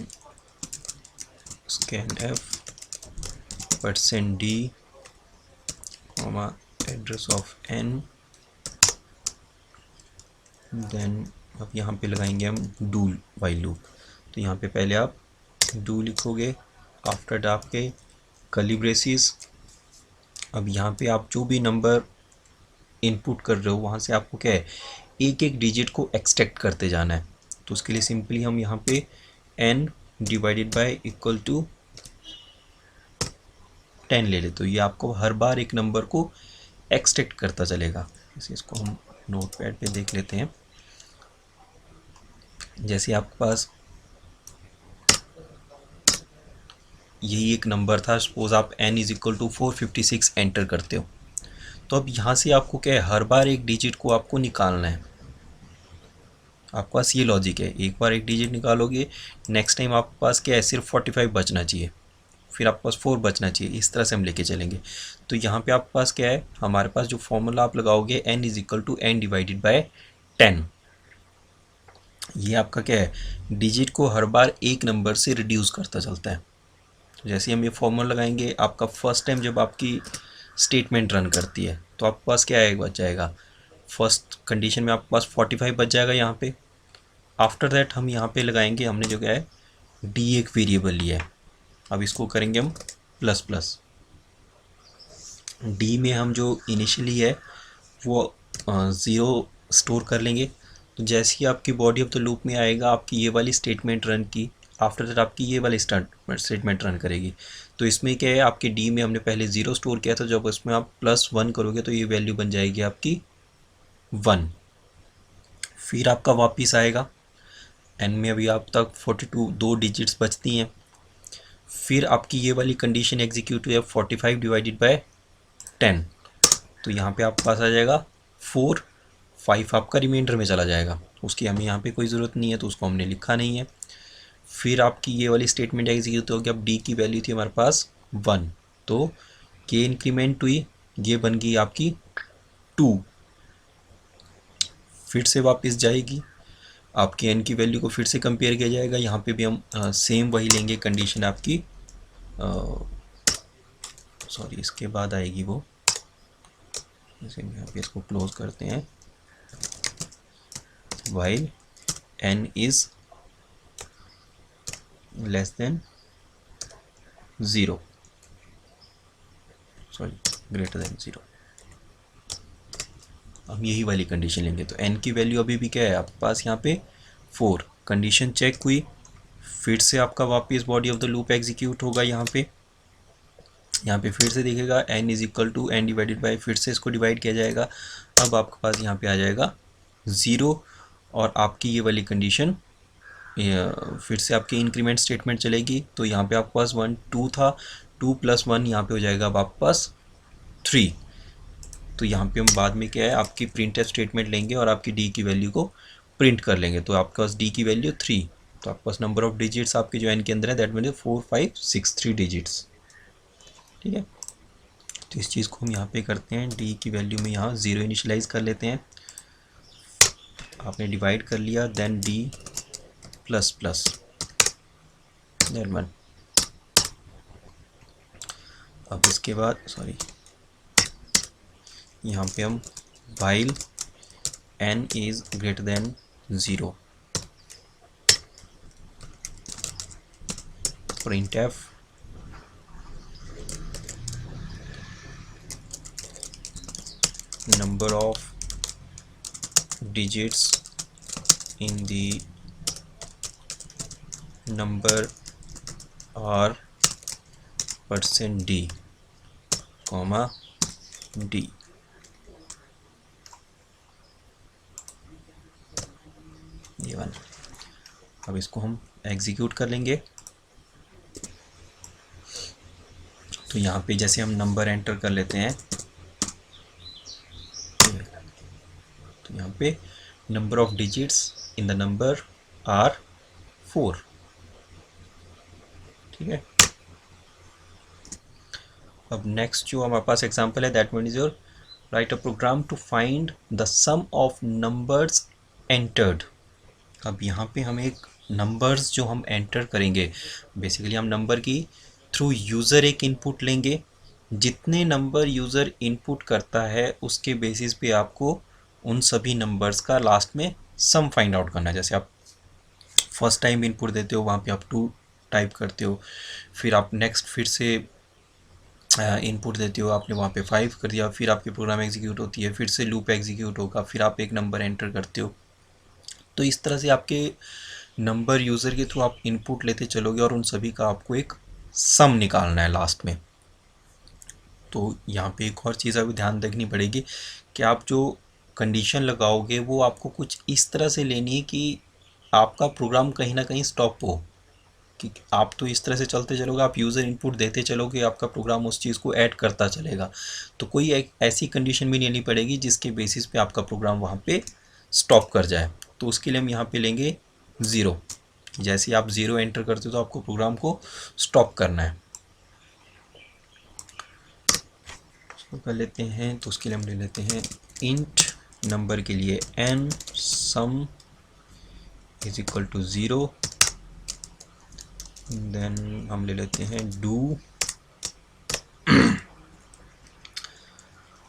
scanf %d, address of n। देन अब यहाँ पे लगाएंगे हम डू वाइल लूप। तो यहाँ पे पहले आप डू लिखोगे, आफ्टर आपके कर्ली ब्रेसेस। अब यहाँ पे आप जो भी नंबर इनपुट कर रहे हो वहाँ से आपको क्या है, एक एक डिजिट को एक्सट्रैक्ट करते जाना है। तो उसके लिए सिंपली हम यहाँ पे n divided by equal to 10 ले ले, तो ये आपको हर बार एक नंबर को एक्सट्रैक्ट करता चलेगा। इसे इसको हम नोटपैड पे देख लेते हैं। जैसे आपके पास यही एक नंबर था, सपोज आप n is equal to 456 enter करते हो, तो अब यहाँ से आपको क्या है, हर बार एक डिजिट को आपको निकालना है। आपके पास ये लॉजिक है, एक बार एक डिजिट निकालोगे, नेक्स्ट टाइम आपके पास क्या है, सिर्फ 45 बचना चाहिए, फिर आपके पास 4 बचना चाहिए, इस तरह से हम लेके चलेंगे। तो यहाँ पे आपके पास क्या है, हमारे पास जो फॉर्मूला आप लगाओगे n is equal to n divided by 10। ये आपका क्या है, डिजिट को हर बार एक नंबर से रिड्यूस करता चलता है। तो जैसे हम ये फॉर्मूला लगाएंगे, आपका फर्स्ट टाइम जब आपकी स्टेटमेंट रन करती है तो आपके पास क्या है, बच जाएगा, फर्स्ट कंडीशन में आपके पास 45 बच जाएगा यहाँ पे। आफ्टर दैट हम यहाँ पे लगाएंगे, हमने जो क्या है डी एक वेरिएबल लिया है, अब इसको करेंगे हम प्लस प्लस। डी में हम जो इनिशियली है वो 0 स्टोर कर लेंगे। तो जैसे ही आपकी बॉडी ऑफ द लूप में आएगा, आपकी ये वाली स्टेटमेंट रन की, आफ्टर दैट आपकी ये वाली स्टेटमेंट रन करेगी। तो इसमें क्या है, आपके डी में हमने पहले 0 स्टोर किया था, जब उसमें आप +1 करोगे तो ये वैल्यू बन जाएगी आपकी 1। फिर आपका वापस आएगा, एन में अभी आप तक 42 दो डिजिट्स बचती हैं। फिर आपकी ये वाली कंडीशन एग्जीक्यूट हुई है 45 डिवाइडेड बाय 10, तो यहाँ पे आपके पास आ जाएगा 4, 5 आपका रिमाइंडर में चला जाएगा, उसकी हमें यहाँ पे कोई ज़रूरत नहीं है तो उसको हमने लिखा नहीं है। फिर आपकी ये वाली स्टेटमेंट एग्जीक्यूट होगी, अब डी की वैल्यू थी हमारे पास 1, तो के इंक्रीमेंट हुई, ये बन गई आपकी 2। फिर से वापस जाएगी, आपकी एन की वैल्यू को फिर से कंपेयर किया जाएगा। यहाँ पे भी हम सेम वही लेंगे कंडीशन आपकी, सॉरी इसके बाद आएगी वो, जैसे यहाँ पे इसको क्लोज करते हैं, while n is less than 0, sorry greater than 0। हम यही वाली कंडीशन लेंगे, तो एन की वैल्यू अभी भी क्या है आपके पास यहाँ पे 4, कंडीशन चेक हुई, फिर से आपका वापस body of the loop execute होगा। यहाँ पे फिर से देखेगा n is equal to n divided by, फिर से इसको डिवाइड किया जाएगा। अब आपके पास यहाँ पे आ जाएगा 0, और आपकी ये वाली कंडीशन फिर से आपकी इंक्रीमेंट स्टेटमेंट चलेगी, तो यहाँ पे आपके पास 1 2 था, 2 + 1 यहाँ पे हो जाएगा अब आपके पास 3। तो यहाँ पे हम बाद में क्या है आपकी प्रिंट स्टेटमेंट लेंगे और आपकी डी की वैल्यू को प्रिंट कर लेंगे, तो आपके पास डी की वैल्यू 3, तो आपके पास नंबर ऑफ डिजिट्स आपके जो एन के अंदर है दैट मीन्स 4 5 6 3 डिजिट्स। ठीक है, तो इस चीज़ को हम यहाँ पे करते हैं, डी की वैल्यू में यहाँ 0 इनिशलाइज कर लेते हैं, आपने डिवाइड कर लिया, then d plus plus then 1। अब इसके बाद सॉरी यहाँ पे हम while n is greater than 0, printf number of digits in the number are %d, d। ये वाला, अब इसको हम एग्जीक्यूट कर लेंगे। तो यहाँ पे जैसे हम नंबर एंटर कर लेते हैं, तो यहाँ पे number of digits in the number are 4। ठीक है, अब नेक्स्ट जो हमारे पास एग्जांपल है that means your write a program to find the sum of numbers entered. अब यहाँ पे हम एक नंबर्स जो हम एंटर करेंगे, बेसिकली हम नंबर की थ्रू यूज़र एक इनपुट लेंगे, जितने नंबर यूज़र इनपुट करता है उसके बेसिस पे आपको उन सभी नंबर्स का लास्ट में सम फाइंड आउट करना है। जैसे आप फर्स्ट टाइम इनपुट देते हो वहाँ पे आप 2 टाइप करते हो, फिर आप नेक्स्ट फिर से इनपुट देते हो, आपने वहाँ पे 5 कर दिया, फिर आपकी प्रोग्राम एग्जीक्यूट होती है, फिर से लूप एग्जीक्यूट होगा, फिर आप एक नंबर एंटर करते हो। तो इस तरह से आपके नंबर यूज़र के थ्रू आप इनपुट लेते चलोगे और उन सभी का आपको एक सम निकालना है लास्ट में। तो यहाँ पे एक और चीज़ अभी ध्यान रखनी पड़ेगी कि आप जो कंडीशन लगाओगे वो आपको कुछ इस तरह से लेनी है कि आपका प्रोग्राम कहीं ना कहीं स्टॉप हो, कि आप तो इस तरह से चलते चलोगे, आप यूज़र इनपुट देते चलोगे, आपका प्रोग्राम उस चीज़ को ऐड करता चलेगा। तो कोई एक ऐसी कंडीशन भी लेनी पड़ेगी जिसके बेसिस पे आपका प्रोग्राम वहाँ पे स्टॉप कर जाए। तो उसके लिए हम यहाँ पे लेंगे 0, जैसे आप 0 एंटर करते हो तो आपको प्रोग्राम को स्टॉप करना है। उसको कर लेते हैं, तो उसके लिए हम ले लेते हैं इंट नंबर के लिए n sum is equal to 0, then हम ले लेते हैं डू।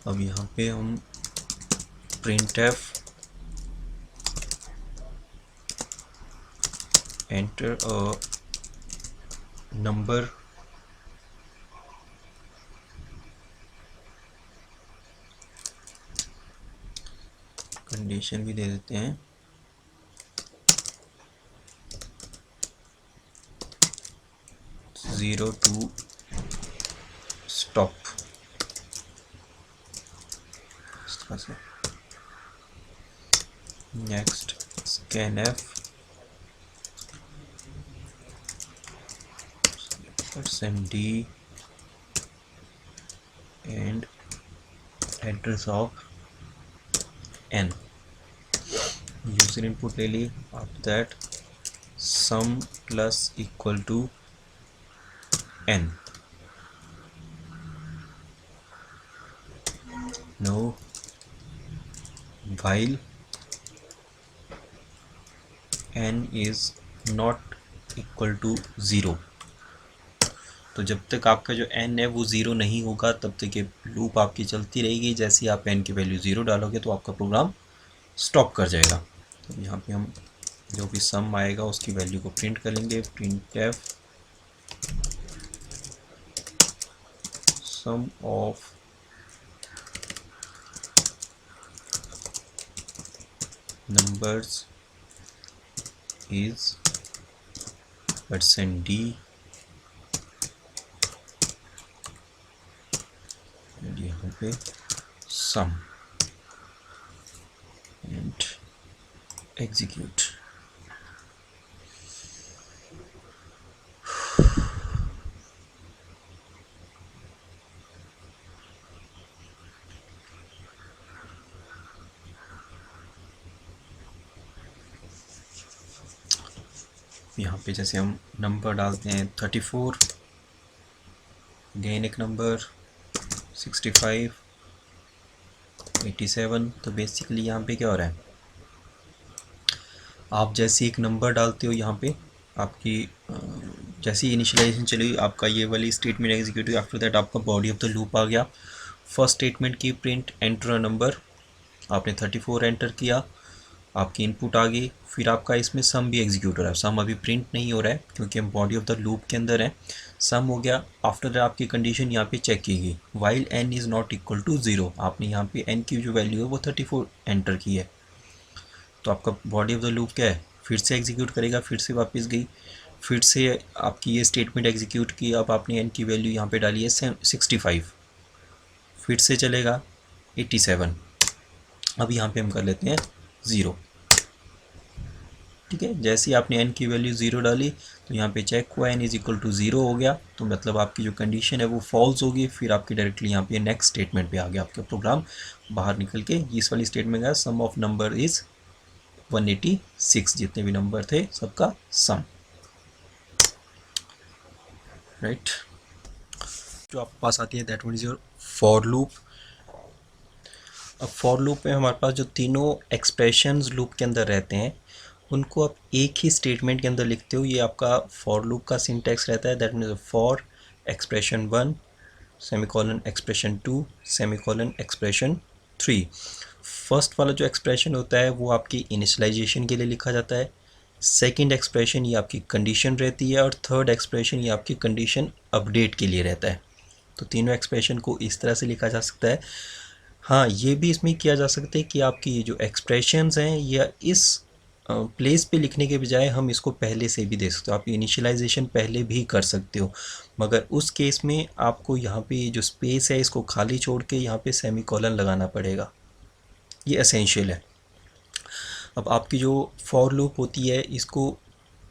अब यहाँ पे हम printf enter a number condition भी दे देते हैं, 0 to stop, इस तरह से। Next scanf %d and address of n, user input ले ली। After that sum plus equal to n, no while n is not equal to 0, तो जब तक आपका जो n है वो 0 नहीं होगा तब तक ये लूप आपकी चलती रहेगी। जैसे ही आप n की वैल्यू 0 डालोगे तो आपका प्रोग्राम स्टॉप कर जाएगा। तो यहाँ पे हम जो भी सम आएगा उसकी वैल्यू को प्रिंट करेंगे, printf sum of numbers is %d and यहाँ पे sum and execute। यहाँ पे जैसे हम नंबर डालते हैं 34, अगेन एक नंबर 65, 87, तो बेसिकली यहाँ पे क्या हो रहा है, आप जैसे एक नंबर डालते हो यहाँ पे आपकी जैसे ही इनिशियलाइजेशन चली आपका ये वाली स्टेटमेंट एग्जीक्यूट हुई। आफ्टर दैट आपका बॉडी ऑफ द लूप आ गया। फर्स्ट स्टेटमेंट की प्रिंट एंटर अ नंबर, आपने 34 एंटर किया, आपकी इनपुट आ गई। फिर आपका इसमें सम भी एग्जीक्यूट हो रहा है। सम अभी प्रिंट नहीं हो रहा है क्योंकि हम बॉडी ऑफ द लूप के अंदर है। सम हो गया। आफ्टर दैट आपकी कंडीशन यहाँ पे चेक की गई, while n is not equal to 0, आपने यहाँ पे n की जो वैल्यू है वो 34 एंटर की है। तो आपका बॉडी ऑफ द लूप क्या है, फिर से एग्जीक्यूट करेगा, फिर से वापस गई, फिर से आपकी ये स्टेटमेंट एग्जीक्यूट की। अब आपने n की वैल्यू यहाँ पे डाली है 65, फिर से चलेगा 87, अब यहाँ पे हम कर लेते हैं 0। ठीक है, जैसे ही आपने n की वैल्यू 0 डाली तो यहाँ पे चेक हुआ n इज इक्वल टू 0 हो गया, तो मतलब आपकी जो कंडीशन है वो फॉल्स होगी। फिर आपकी डायरेक्टली यहाँ पे नेक्स्ट स्टेटमेंट पे आ गया, आपका प्रोग्राम बाहर निकल के इस वाली स्टेटमेंट का सम ऑफ नंबर इज़ 186, जितने भी नंबर थे सबका सम, राइट। जो आपके पास आती है that one is your for loop. अब फॉर लूप में हमारे पास जो तीनों एक्सप्रेशंस लूप के अंदर रहते हैं उनको आप एक ही स्टेटमेंट के अंदर लिखते हो। ये आपका फॉर लूप का सिंटैक्स रहता है, that means for expression 1 semicolon expression 2 semicolon expression 3। First वाला जो एक्सप्रेशन होता है वो आपकी इनिशियलाइजेशन के लिए लिखा जाता है, सेकंड एक्सप्रेशन ये आपकी कंडीशन रहती है, और थर्ड एक्सप्रेशन ये आपकी कंडीशन अपडेट के लिए रहता है। तो तीनों एक्सप्रेशन को इस तरह से लिखा जा सकता है। हाँ, ये भी इसमें किया जा सकता है कि आपकी ये जो एक्सप्रेशंस हैं या इस प्लेस पे लिखने के बजाय हम इसको पहले से भी दे सकते हो। आप इनिशियलाइजेशन पहले भी कर सकते हो, मगर उस केस में आपको यहाँ पे जो स्पेस है इसको खाली छोड़ के यहाँ पे सेमीकोलन लगाना पड़ेगा, ये एसेंशियल है। अब आपकी जो फॉर लूप होती है इसको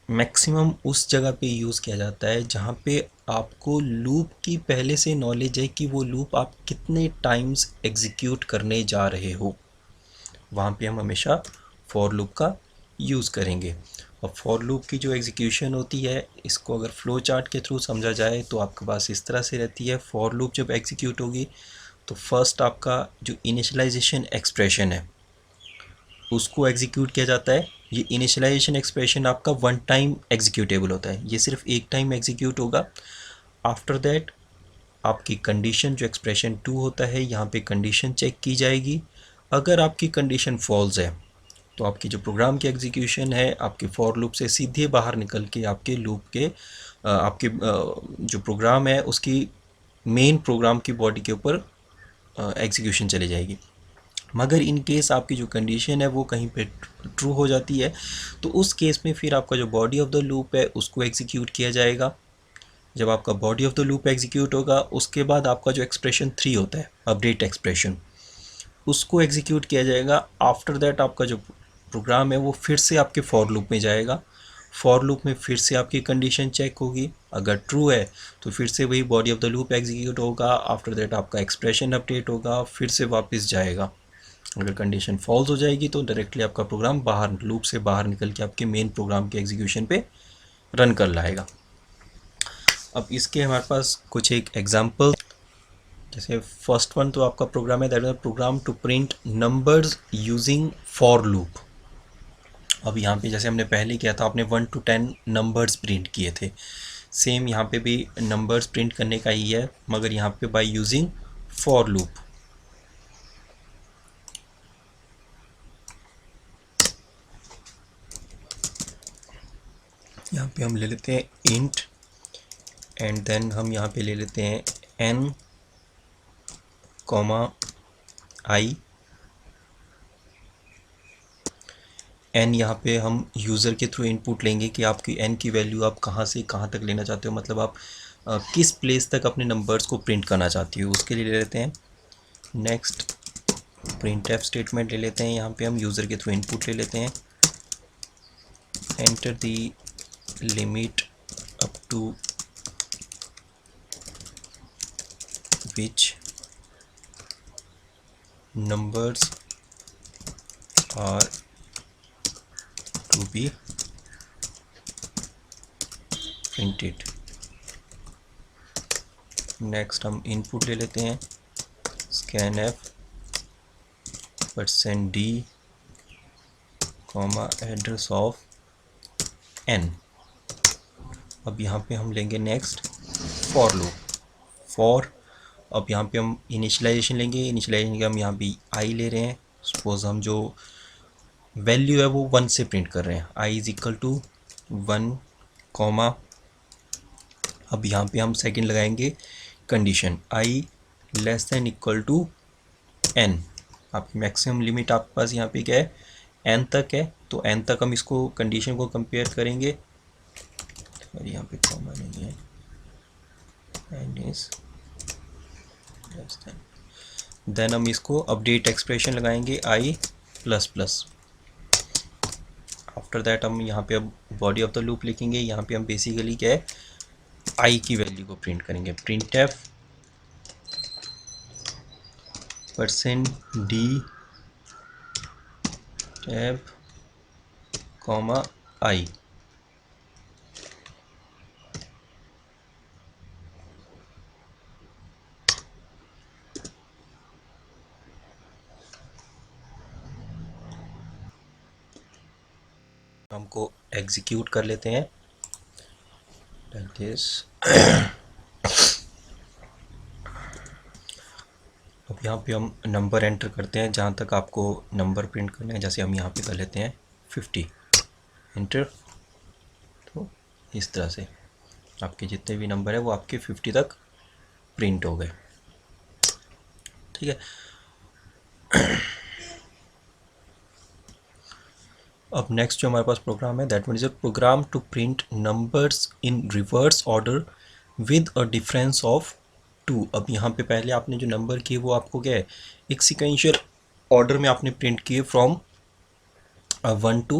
मैक्सिमम उस जगह पे यूज़ किया जाता है जहाँ पे आपको लूप की पहले से नॉलेज है कि वो लूप आप कितने टाइम्स एग्जीक्यूट करने जा रहे हो, वहाँ पे हम हमेशा फॉर लूप का यूज़ करेंगे। अब फॉर लूप की जो एग्जीक्यूशन होती है इसको अगर फ्लो चार्ट के थ्रू समझा जाए तो आपके पास इस तरह से रहती है। फॉर लूप जब एग्जीक्यूट होगी तो फर्स्ट आपका जो इनिशियलाइजेशन एक्सप्रेशन है उसको एग्जीक्यूट किया जाता है। ये इनिशियलाइजेशन एक्सप्रेशन आपका वन टाइम एग्जीक्यूटेबल होता है, ये सिर्फ एक टाइम एग्जीक्यूट होगा। आफ्टर दैट आपकी कंडीशन जो एक्सप्रेशन 2 होता है यहाँ पे कंडीशन चेक की जाएगी। अगर आपकी कंडीशन फॉल्स है तो आपकी जो प्रोग्राम की एग्जीक्यूशन है आपके फॉर लूप से सीधे बाहर निकल के आपके लूप के आपके जो प्रोग्राम है उसकी मेन प्रोग्राम की बॉडी के ऊपर एग्जीक्यूशन चली जाएगी। मगर इन केस आपकी जो कंडीशन है वो कहीं पे ट्रू हो जाती है तो उस केस में फिर आपका जो बॉडी ऑफ द लूप है उसको एग्जीक्यूट किया जाएगा। जब आपका body of the loop execute होगा उसके बाद आपका जो एक्सप्रेशन 3 होता है अपडेट एक्सप्रेशन, उसको एग्जीक्यूट किया जाएगा। आफ्टर दैट आपका जो प्रोग्राम है वो फिर से आपके फॉर लूप में जाएगा। फॉर लूप में फिर से आपकी कंडीशन चेक होगी, अगर ट्रू है तो फिर से वही body of the loop execute होगा। आफ्टर दैट आपका एक्सप्रेशन अपडेट होगा, फिर से वापस जाएगा। अगर कंडीशन फॉल्स हो जाएगी तो डायरेक्टली आपका प्रोग्राम बाहर लूप से बाहर निकल के आपके मेन प्रोग्राम के एग्जीक्यूशन पे रन कर लाएगा। अब इसके हमारे पास कुछ एक एग्जांपल, जैसे फर्स्ट वन तो आपका प्रोग्राम है that is program to print numbers using for loop. अब यहाँ पे जैसे हमने पहले किया था, आपने 1 to 10 नंबर्स प्रिंट किए थे, सेम यहाँ पे भी नंबर्स प्रिंट करने का ही है, मगर यहाँ पे बाय यूजिंग फॉर लूप। यहाँ पे हम ले लेते हैं इंट एंड देन हम यहाँ पे ले लेते हैं n, i। n यहाँ पे हम यूज़र के थ्रू इनपुट लेंगे कि आपकी n की वैल्यू आप कहाँ से कहाँ तक लेना चाहते हो, मतलब आप किस प्लेस तक अपने नंबर्स को प्रिंट करना चाहती हो, उसके लिए ले लेते हैं नेक्स्ट printf स्टेटमेंट ले लेते हैं। यहाँ पे हम यूज़र के थ्रू इनपुट ले लेते हैं, enter the limit up to which numbers are to be printed। Next हम इनपुट ले लेते हैं scanf %d address of n। अब यहाँ पे हम लेंगे नेक्स्ट फॉर लूप फॉर। अब यहाँ पे हम इनिशियलाइजेशन लेंगे, इनिशियलाइजेशन के हम यहाँ पे आई ले रहे हैं। सपोज हम जो वैल्यू है वो 1 से प्रिंट कर रहे हैं, i is equal to 1 comma. अब यहाँ पे हम सेकंड लगाएंगे condition i less than equal to n। आपकी मैक्सिमम लिमिट आपके पास यहाँ पे क्या है, n तक है, तो n तक हम इसको कंडीशन को कंपेयर करेंगे, और यहाँ पे कॉमा नहीं है, n इज देन हम इसको अपडेट एक्सप्रेशन लगाएंगे i plus plus. After that हम यहाँ पे अब बॉडी ऑफ द लूप लिखेंगे, यहाँ पे हम बेसिकली क्या है i की वैल्यू को प्रिंट करेंगे, printf %d tab comma i। हमको एग्जीक्यूट कर लेते हैं लाइक दिस। अब यहाँ पे हम नंबर एंटर करते हैं, जहाँ तक आपको नंबर प्रिंट करना है, जैसे हम यहाँ पे कर लेते हैं 50 एंटर। तो इस तरह से आपके जितने भी नंबर है वो आपके 50 तक प्रिंट हो गए, ठीक है। अब नेक्स्ट जो हमारे पास प्रोग्राम है that mean is a program to print numbers in reverse order with a difference of 2। अब यहाँ पे पहले आपने जो नंबर किए वो आपको क्या है एक सिक्वेंशियल ऑर्डर में आपने प्रिंट किए फ्रॉम 1 to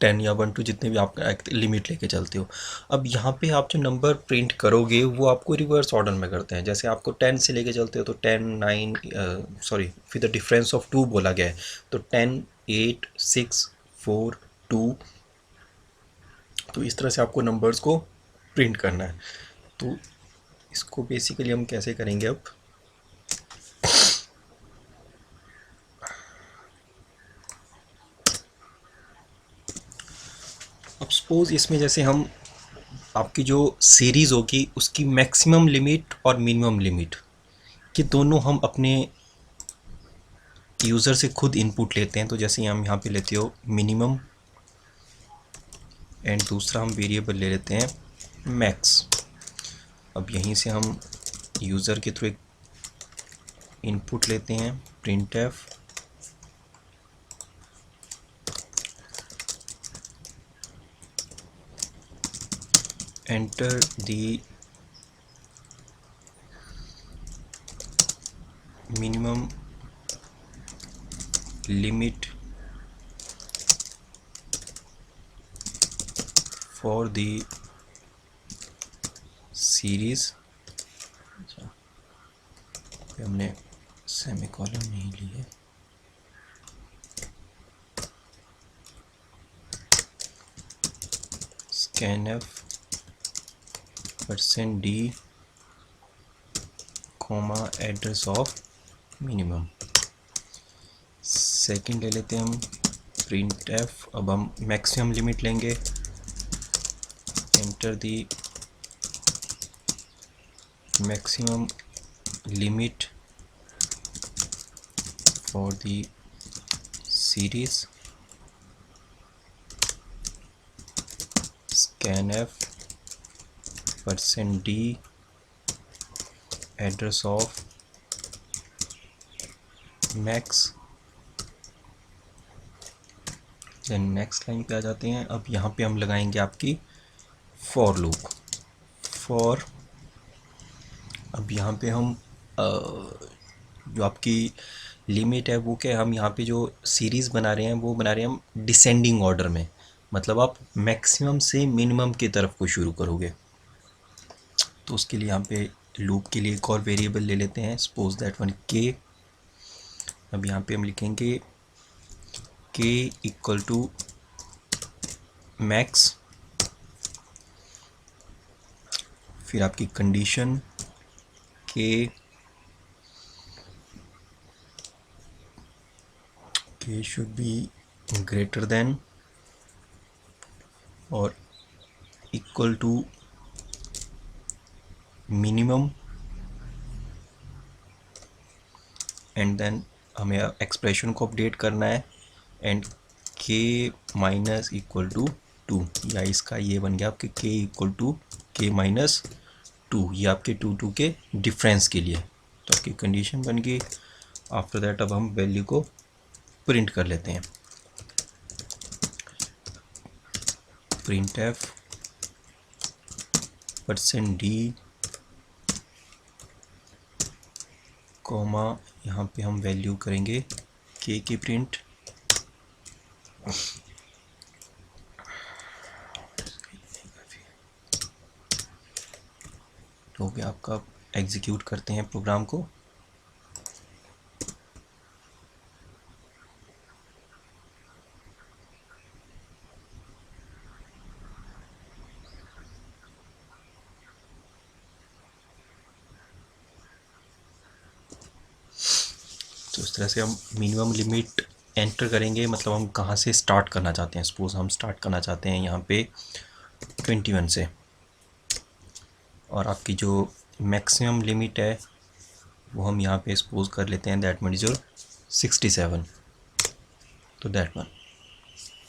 10 या 1 to जितने भी आप लिमिट लेके चलते हो। अब यहाँ पे आप जो नंबर प्रिंट करोगे वो आपको रिवर्स ऑर्डर में करते हैं, जैसे आपको 10 से लेके चलते हो तो 10 9 सॉरी फिर द डिफरेंस ऑफ 2 बोला गया है, तो 10 8 6 4 2। तो इस तरह से आपको नंबर्स को प्रिंट करना है। तो इसको बेसिकली हम कैसे करेंगे, अब सपोज इसमें जैसे हम आपकी जो सीरीज़ होगी उसकी मैक्सिमम लिमिट और मिनिमम लिमिट ये दोनों हम अपने यूज़र से खुद इनपुट लेते हैं। तो जैसे हम यहाँ पे लेते हो मिनिमम एंड दूसरा हम वेरिएबल ले लेते हैं मैक्स। अब यहीं से हम यूज़र के थ्रू एक इनपुट लेते हैं printf enter the minimum limit for the series. अच्छा, हमने सेमीकोलन नहीं ली है। scanf %d comma address of minimum. Second ले लेते हैं हम printf। अब हम मैक्सिमम लिमिट लेंगे, enter the maximum limit for the series scanf %d address of max. Then next line पे आ जाते हैं। अब यहाँ पे हम लगाएंगे आपकी फॉर लूप। फॉर अब यहाँ पे हम जो आपकी लिमिट है वो क्या, हम यहाँ पे जो सीरीज़ बना रहे हैं वो बना रहे हैं हम डिसेंडिंग ऑर्डर में, मतलब आप मैक्सिमम से मिनिमम की तरफ को शुरू करोगे। तो उसके लिए यहाँ पे लूप के लिए एक और वेरिएबल ले लेते हैं, सपोज दैट वन के। अब यहाँ पे हम लिखेंगे के इक्वल टू मैक्स, फिर आपकी कंडीशन के शुड बी ग्रेटर देन और equal to minimum, and then हमें एक्सप्रेशन को अपडेट करना है, एंड के माइनस इक्वल टू 2, या इसका ये बन गया आपके के इक्वल टू के माइनस 2, ये आपके 2 के डिफरेंस के लिए। तो आपकी कंडीशन बन गई। आफ्टर दैट अब हम वैल्यू को प्रिंट कर लेते हैं। printf %d कॉमा, यहाँ पे हम वैल्यू करेंगे के की प्रिंट। हो गया आपका। एग्जीक्यूट करते हैं प्रोग्राम को। तो इस तरह से हम मिनिमम लिमिट एंटर करेंगे, मतलब हम कहाँ से स्टार्ट करना चाहते हैं। सपोज हम स्टार्ट करना चाहते हैं यहाँ पे 21 से, और आपकी जो मैक्सिमम लिमिट है वो हम यहाँ पे सपोज कर लेते हैं, दैट मीन्स 67। तो दैट वन,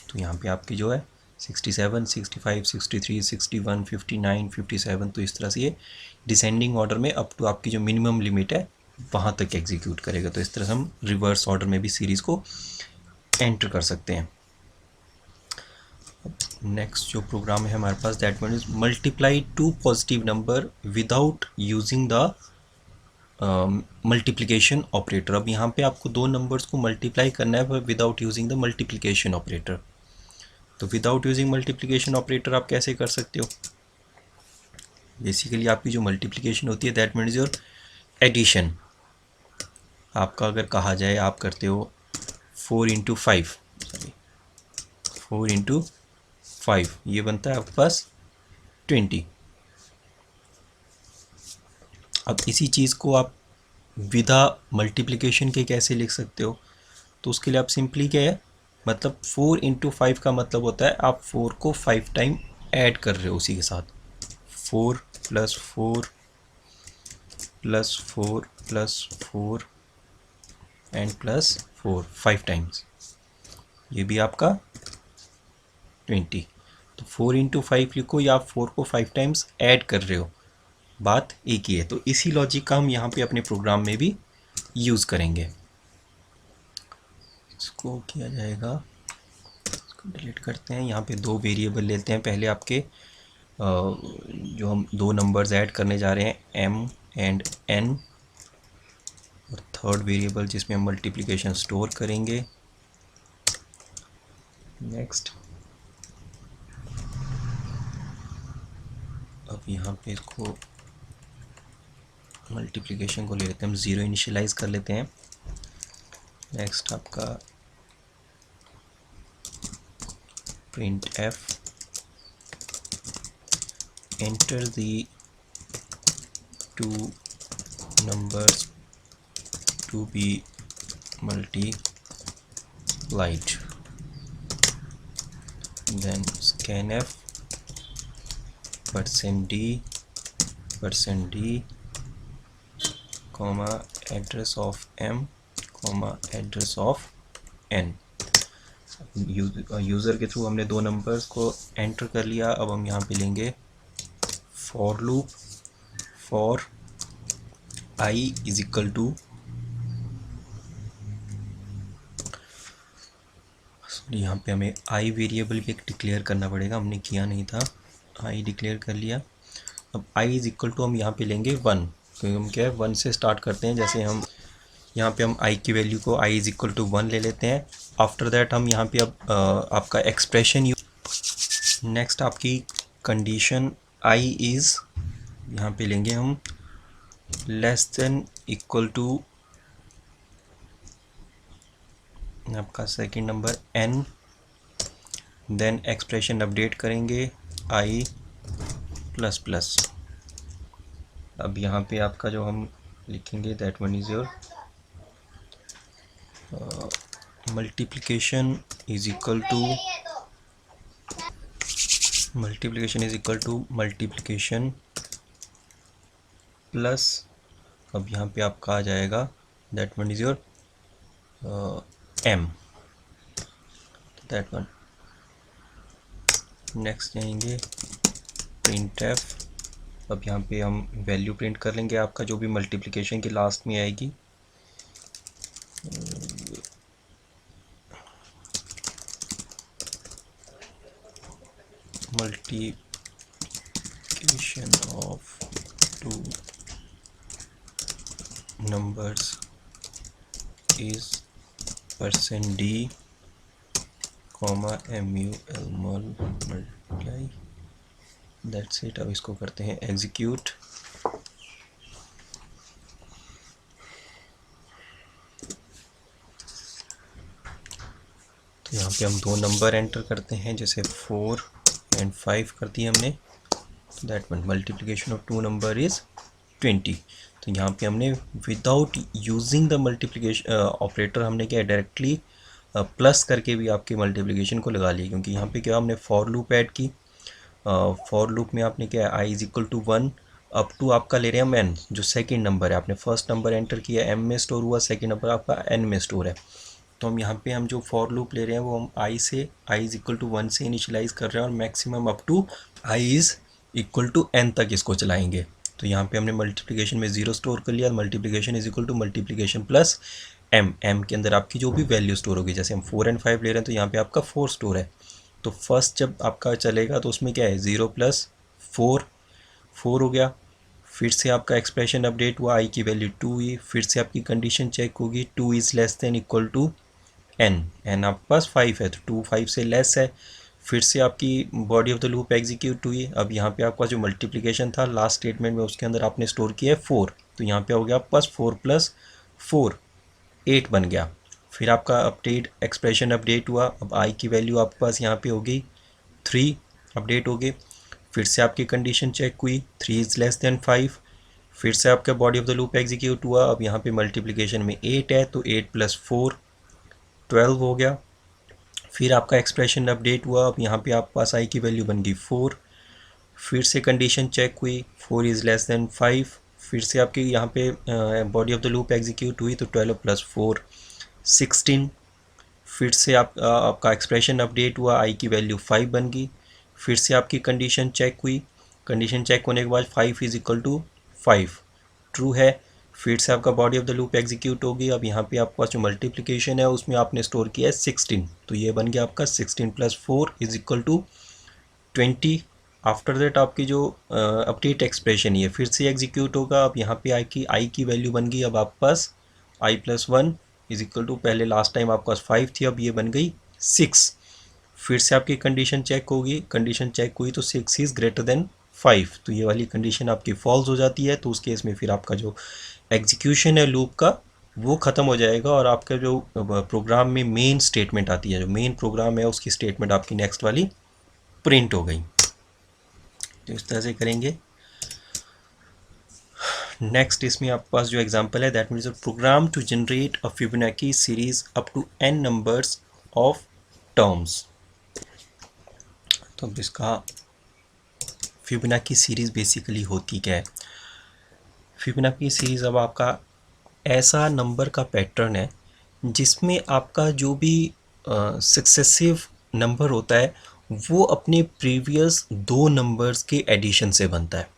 तो यहाँ पे आपकी जो है 67, 65, 63, 61, 59, 57, तो इस तरह से ये डिसेंडिंग ऑर्डर में अप टू आपकी जो मिनिमम लिमिट है वहाँ तक एग्जीक्यूट करेगा। तो इस तरह से हम रिवर्स ऑर्डर में भी सीरीज़ को एंटर कर सकते हैं। नेक्स्ट जो प्रोग्राम है हमारे पास, that one is multiply two positive number without using the multiplication operator. अब यहाँ पे आपको दो नंबर्स को मल्टीप्लाई करना है पर without using the multiplication operator. तो विदाउट यूजिंग मल्टीप्लिकेशन ऑपरेटर आप कैसे कर सकते हो? बेसिकली आपकी जो मल्टीप्लिकेशन होती है दैट मीन्स योर एडिशन। आपका अगर कहा जाए आप करते हो 4 × 5, सॉरी 4 × 5, ये बनता है आपके पास 20। अब इसी चीज़ को आप विदा मल्टीप्लिकेशन के कैसे लिख सकते हो? तो उसके लिए आप सिंपली क्या है, मतलब 4 × 5 का मतलब होता है आप 4 को 5 टाइम ऐड कर रहे हो उसी के साथ। 4 + 4 + 4 + 4 एंड +4 5 टाइम्स, ये भी आपका 20। तो 4 × 5 लिखो या आप 4 को 5 टाइम्स ऐड कर रहे हो, बात एक ही है। तो इसी लॉजिक का हम यहाँ पे अपने प्रोग्राम में भी यूज़ करेंगे। इसको किया जाएगा, इसको डिलीट करते हैं। यहाँ पे दो वेरिएबल लेते हैं। पहले आपके जो हम दो नंबर्स ऐड करने जा रहे हैं, m एंड n, और थर्ड वेरिएबल जिसमें हम मल्टीप्लिकेशन स्टोर करेंगे। नेक्स्ट, अब यहाँ पे इसको मल्टीप्लिकेशन को ले लेते हैं हम, 0 इनिशियलाइज कर लेते हैं। नेक्स्ट आपका print f enter the two numbers to be multiplied, then scanf %d comma address of m comma address of n। User के थ्रू हमने दो नंबर्स को एंटर कर लिया। अब हम यहाँ पे लेंगे for loop for i is equal to, यहाँ पे हमें i वेरिएबल भी एक डिक्लेयर करना पड़ेगा, हमने किया नहीं था। i डिक्लेयर कर लिया। अब i इज इक्वल टू हम यहाँ पे लेंगे 1, क्योंकि हम क्या है 1 से स्टार्ट करते हैं। जैसे हम यहाँ पे हम i की वैल्यू को i इज इक्वल टू 1 ले लेते हैं। आफ्टर दैट हम यहाँ पे अब आपका एक्सप्रेशन नेक्स्ट आपकी कंडीशन i इज़ यहाँ पे लेंगे हम लेस देन इक्वल टू आपका second number n, then expression update करेंगे i प्लस प्लस। अब यहाँ पे आपका जो हम लिखेंगे that one is your multiplication is equal to multiplication plus, अब यहाँ पे आपका आ जाएगा that one is your m, that one. Next जाएंगे प्रिंट एफ। अब यहाँ पे हम वैल्यू प्रिंट कर लेंगे आपका जो भी मल्टीप्लिकेशन के लास्ट में आएगी। Multiplication of two numbers is %d comma multiply, that's it. अब इसको करते हैं एग्जीक्यूट। तो यहाँ पे हम दो नंबर एंटर करते हैं, जैसे 4 और 5 कर दिए हमने। तो that one multiplication of two number is 20। तो यहाँ पे हमने without using the multiplication operator हमने क्या डायरेक्टली प्लस करके भी आपके मल्टीप्लिकेशन को लगा लिया, क्योंकि यहाँ पे क्या हमने फॉर लूप ऐड की। फॉर लूप में आपने क्या i is equal to 1 up to आपका ले रहे हैं हम n, जो सेकंड नंबर है। आपने फर्स्ट नंबर एंटर किया m में स्टोर हुआ, सेकंड नंबर आपका n में स्टोर है। तो हम यहाँ पे हम जो फॉर लूप ले रहे हैं वो हम i इज इक्वल टू 1 से इनिशियलाइज कर रहे हैं और maximum up to i is equal to n तक इसको चलाएंगे। तो यहाँ पे हमने मल्टीप्लिकेशन में 0 स्टोर कर लिया। Multiplication is equal to multiplication plus m के अंदर आपकी जो भी वैल्यू स्टोर होगी। जैसे हम 4 और 5 ले रहे हैं तो यहाँ पे आपका 4 स्टोर है। तो फर्स्ट जब आपका चलेगा तो उसमें क्या है 0 + 4 4 हो गया। फिर से आपका एक्सप्रेशन अपडेट हुआ, i की वैल्यू 2 हुई। फिर से आपकी कंडीशन चेक होगी 2 is less than equal to n आपके पास 5 है तो 2 5 से लेस है। फिर से आपकी body of the loop execute हुई। अब यहाँ पे आपका जो मल्टीप्लिकेशन था लास्ट स्टेटमेंट में उसके अंदर आपने स्टोर किया है 4, तो यहाँ पे हो गया आपके पास 4 + 4 8 बन गया। फिर आपका अपडेट एक्सप्रेशन अपडेट हुआ। अब i की वैल्यू आपके पास यहाँ पे हो गई 3 अपडेट हो गई। फिर से आपकी कंडीशन चेक हुई 3 इज़ लेस देन 5। फिर से आपका body of the loop execute हुआ। अब यहाँ पे मल्टीप्लिकेशन में 8 है तो 8 + 4 12 हो गया। फिर आपका एक्सप्रेशन अपडेट हुआ। अब यहाँ पे आपके पास i की वैल्यू बन गई 4। फिर से कंडीशन चेक हुई 4 इज़ लेस देन 5। फिर से आपकी यहाँ पे body of the loop execute हुई तो 12 + 4 16। फिर से आपका एक्सप्रेशन अपडेट हुआ, i की वैल्यू 5 बन गई। फिर से आपकी कंडीशन चेक हुई। कंडीशन चेक होने के बाद 5 इज़ इक्वल टू 5 ट्रू है। फिर से आपका body of the loop execute होगी। अब यहाँ पे आपके पास जो मल्टीप्लिकेशन है उसमें आपने स्टोर किया है 16, तो ये बन गया आपका 16 + 4 is equal to 20। After that आपकी जो अपडेट एक्सप्रेशन है फिर से एग्जीक्यूट होगा। अब यहाँ पे i की वैल्यू बन गई अब आपके पास i+1 इज इक्वल टू, पहले लास्ट टाइम आपके पास 5 थी, अब ये बन गई 6। फिर से आपकी कंडीशन चेक होगी, कंडीशन चेक हुई तो 6 इज़ ग्रेटर देन 5, तो ये वाली कंडीशन आपकी फॉल्स हो जाती है। तो उस केस में फिर आपका जो एग्जीक्यूशन है लूप का वो ख़त्म हो जाएगा और आपका जो प्रोग्राम में मेन स्टेटमेंट आती है, जो मेन प्रोग्राम है उसकी स्टेटमेंट आपकी नेक्स्ट वाली प्रिंट हो गई। तो इस तरह से करेंगे। नेक्स्ट इसमें आपके पास जो एग्जांपल है, that means a program to generate a Fibonacci series up to n numbers of terms. तो अब इसका फिबोनाची सीरीज़ बेसिकली होती क्या है? फिबोनाची सीरीज़ अब आपका ऐसा नंबर का पैटर्न है जिसमें आपका जो भी सक्सेसिव नंबर होता है वो अपने प्रीवियस 2 नंबर्स के एडिशन से बनता है।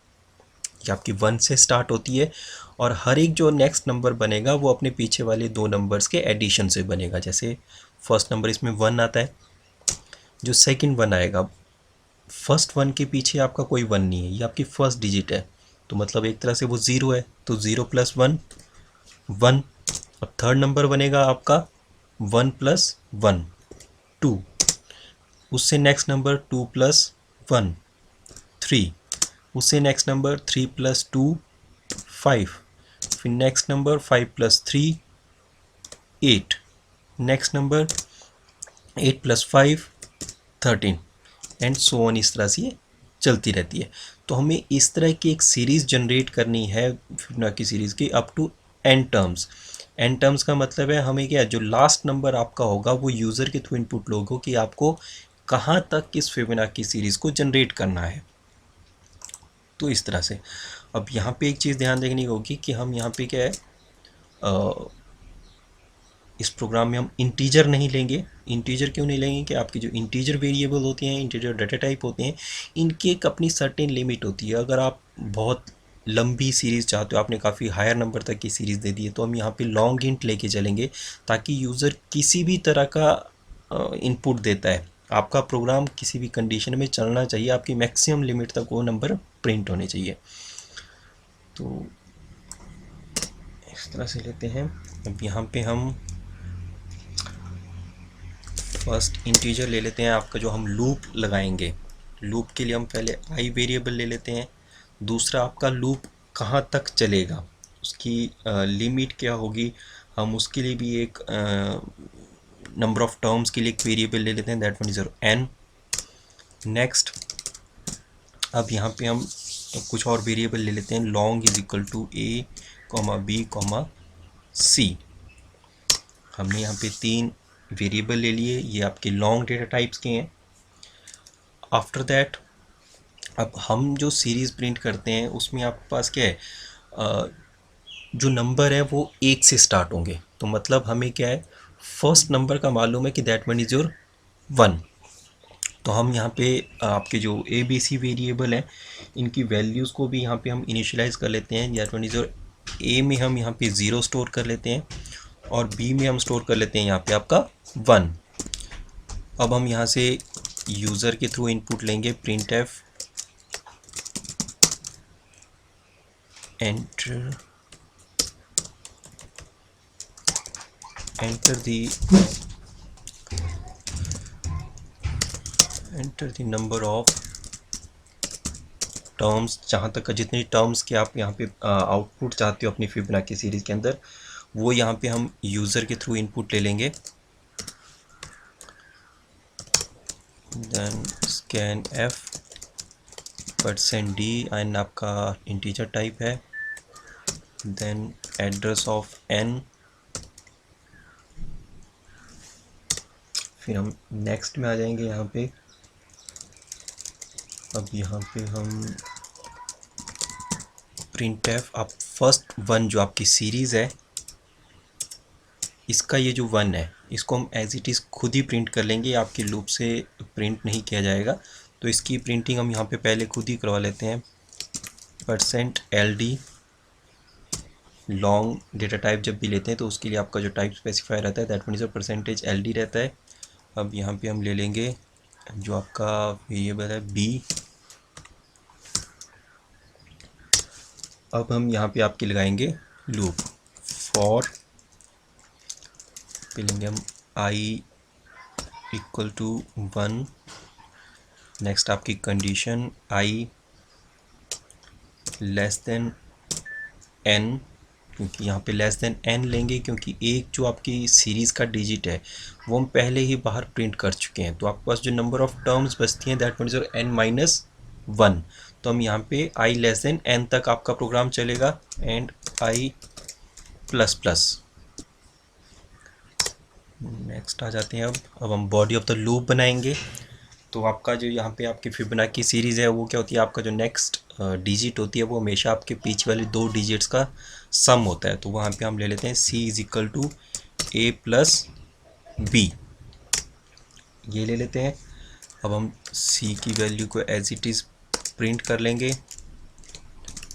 ये आपकी 1 से स्टार्ट होती है और हर एक जो नेक्स्ट नंबर बनेगा वो अपने पीछे वाले 2 नंबर्स के एडिशन से बनेगा। जैसे फर्स्ट नंबर इसमें 1 आता है, जो सेकंड 1 आएगा, फर्स्ट 1 के पीछे आपका कोई 1 नहीं है, ये आपकी फर्स्ट डिजिट है, तो मतलब एक तरह से वो 0 है, तो 0 + 1 1। अब थर्ड नंबर बनेगा आपका 1 + 1 2, उससे नेक्स्ट नंबर 2 + 1 3, उससे नेक्स्ट नंबर 3 + 2 5, फिर next number 5 + 3 8, next number 8 + 5 13 and so on. इस तरह से ये चलती रहती है। तो हमें इस तरह की एक सीरीज़ जनरेट करनी है फिबोनाची सीरीज़ की up to n terms. n terms का मतलब है हमें क्या, जो लास्ट नंबर आपका होगा वो यूज़र के थ्रू इनपुट लोगों कि आपको कहाँ तक इस फिबोनाची सीरीज़ को जनरेट करना है। तो इस तरह से अब यहाँ पे एक चीज़ ध्यान देखनी होगी कि हम यहाँ पे क्या है, इस प्रोग्राम में हम इंटीजर नहीं लेंगे। इंटीजर क्यों नहीं लेंगे कि आपकी जो इंटीजर वेरिएबल होती हैं, इंटीजर डाटा टाइप होते हैं, इनकी एक अपनी सर्टेन लिमिट होती है। अगर आप बहुत लंबी सीरीज़ चाहते हो, आपने काफ़ी हायर नंबर तक की सीरीज़ दे दी है, तो हम यहाँ पे लॉन्ग इंट लेके चलेंगे ताकि यूज़र किसी भी तरह का इनपुट देता है, आपका प्रोग्राम किसी भी कंडीशन में चलना चाहिए, आपकी मैक्सिमम लिमिट तक वो नंबर प्रिंट होने चाहिए। तो इस तरह से लेते हैं। अब यहाँ पे हम फर्स्ट इंटीजर ले लेते हैं आपका, जो हम लूप लगाएंगे। लूप के लिए हम पहले आई वेरिएबल ले लेते हैं। दूसरा आपका लूप कहाँ तक चलेगा, उसकी लिमिट क्या होगी, हम उसके लिए भी एक नंबर ऑफ टर्म्स के लिए एक वेरिएबल ले लेते हैं, that one is n। Next अब यहाँ पे हम कुछ और वेरिएबल ले लेते हैं, long is equal to a, b, c। हमने यहाँ पे 3 वेरिएबल ले लिए, ये आपके लॉन्ग डेटा टाइप्स के हैं। आफ्टर दैट अब हम जो सीरीज़ प्रिंट करते हैं उसमें आपके पास क्या है, जो नंबर है वो 1 से स्टार्ट होंगे। तो मतलब हमें क्या है, फर्स्ट नंबर का मालूम है कि दैट वन इज़ योर 1। तो हम यहाँ पे आपके जो ABC वेरिएबल हैं इनकी वैल्यूज़ को भी यहाँ पे हम इनिशियलाइज़ कर लेते हैं। That one is your A में हम यहाँ पे 0 स्टोर कर लेते हैं और B में हम स्टोर कर लेते हैं यहाँ पे आपका 1। अब हम यहाँ से यूज़र के थ्रू इनपुट लेंगे, printf enter the number of terms, जहाँ तक का जितनी टर्म्स के आप यहाँ पे आउटपुट चाहते हो अपनी फिबोनाची सीरीज़ के अंदर, वो यहाँ पे हम यूज़र के थ्रू इनपुट ले लेंगे। Then scan f %d n आपका इंटीजर टाइप है, देन एड्रेस ऑफ n, फिर हम नेक्स्ट में आ जाएंगे यहाँ पे। अब यहाँ पे हम printf, आप फर्स्ट 1 जो आपकी सीरीज़ है इसका ये जो 1 है इसको हम एज इट इज़ खुद ही प्रिंट कर लेंगे, आपके लूप से प्रिंट नहीं किया जाएगा। तो इसकी प्रिंटिंग हम यहाँ पे पहले खुद ही करवा लेते हैं। %ld लॉन्ग डेटा टाइप जब भी लेते हैं तो उसके लिए आपका जो टाइप स्पेसिफाई रहता है दैट मीन्स %ld रहता है। अब यहाँ पे हम ले लेंगे जो आपका वेरिएबल है b। अब हम यहाँ पे आपके लगाएंगे लूप फॉर पे लेंगे हम i इक्वल टू 1। नेक्स्ट आपकी condition i less then n, क्योंकि यहाँ पे लेस देन n लेंगे क्योंकि एक जो आपकी सीरीज़ का डिजिट है वो हम पहले ही बाहर प्रिंट कर चुके हैं। तो आपके पास जो नंबर ऑफ टर्म्स बचती हैं दैट मीन्स n-1। तो हम यहाँ पे i लेस देन n तक आपका प्रोग्राम चलेगा and i plus plus. Next आ जाते हैं अब हम बॉडी ऑफ द लूप बनाएंगे। तो आपका जो यहाँ पे आपकी फिबोनाची सीरीज़ है वो क्या होती है, आपका जो नेक्स्ट डिजिट होती है वो हमेशा आपके पीछे वाले दो डिजिट्स का सम होता है। तो वहाँ पे हम ले लेते हैं c is equal to a plus b, ये ले लेते हैं। अब हम c की वैल्यू को एज इट इज़ प्रिंट कर लेंगे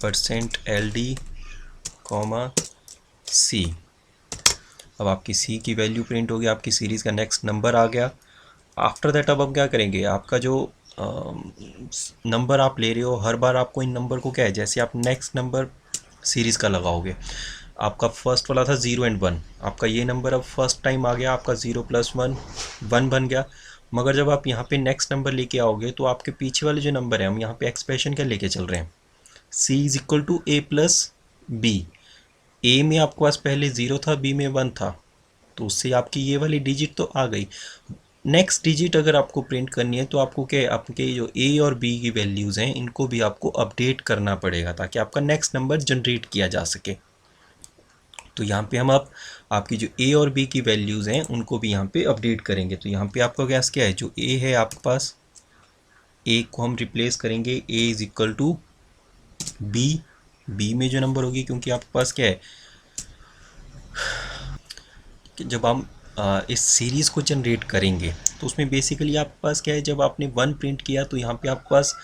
%LD, c। अब आपकी c की वैल्यू प्रिंट होगी, आपकी सीरीज़ का नेक्स्ट नंबर आ गया। आफ्टर दैट अब हम क्या करेंगे, आपका जो नंबर आप ले रहे हो हर बार आपको इन नंबर को क्या है, जैसे आप नेक्स्ट नंबर सीरीज़ का लगाओगे, आपका फर्स्ट वाला था 0 एंड 1, आपका ये नंबर अब फर्स्ट टाइम आ गया, आपका 0 + 1 1 बन गया। मगर जब आप यहाँ पे नेक्स्ट नंबर लेके आओगे तो आपके पीछे वाले जो नंबर है, हम यहाँ पे एक्सप्रेशन क्या लेके चल रहे हैं, c is equal to a plus b. a में आपके पास पहले 0 था, b में 1 था, तो उससे आपकी ये वाली डिजिट तो आ गई। नेक्स्ट डिजिट अगर आपको प्रिंट करनी है तो आपको क्या, आपके जो a और b की वैल्यूज़ हैं इनको भी आपको अपडेट करना पड़ेगा ताकि आपका नेक्स्ट नंबर जनरेट किया जा सके। तो यहाँ पे हम आपकी जो a और b की वैल्यूज़ हैं उनको भी यहाँ पे अपडेट करेंगे। तो यहाँ पे आपका गैस क्या है, जो a है आपके पास, a को हम रिप्लेस करेंगे a is equal to b में जो नंबर होगी, क्योंकि आपके पास क्या है कि जब हम इस सीरीज़ को जनरेट करेंगे तो उसमें बेसिकली आपके पास क्या है, जब आपने 1 प्रिंट किया तो यहाँ पे आपके पास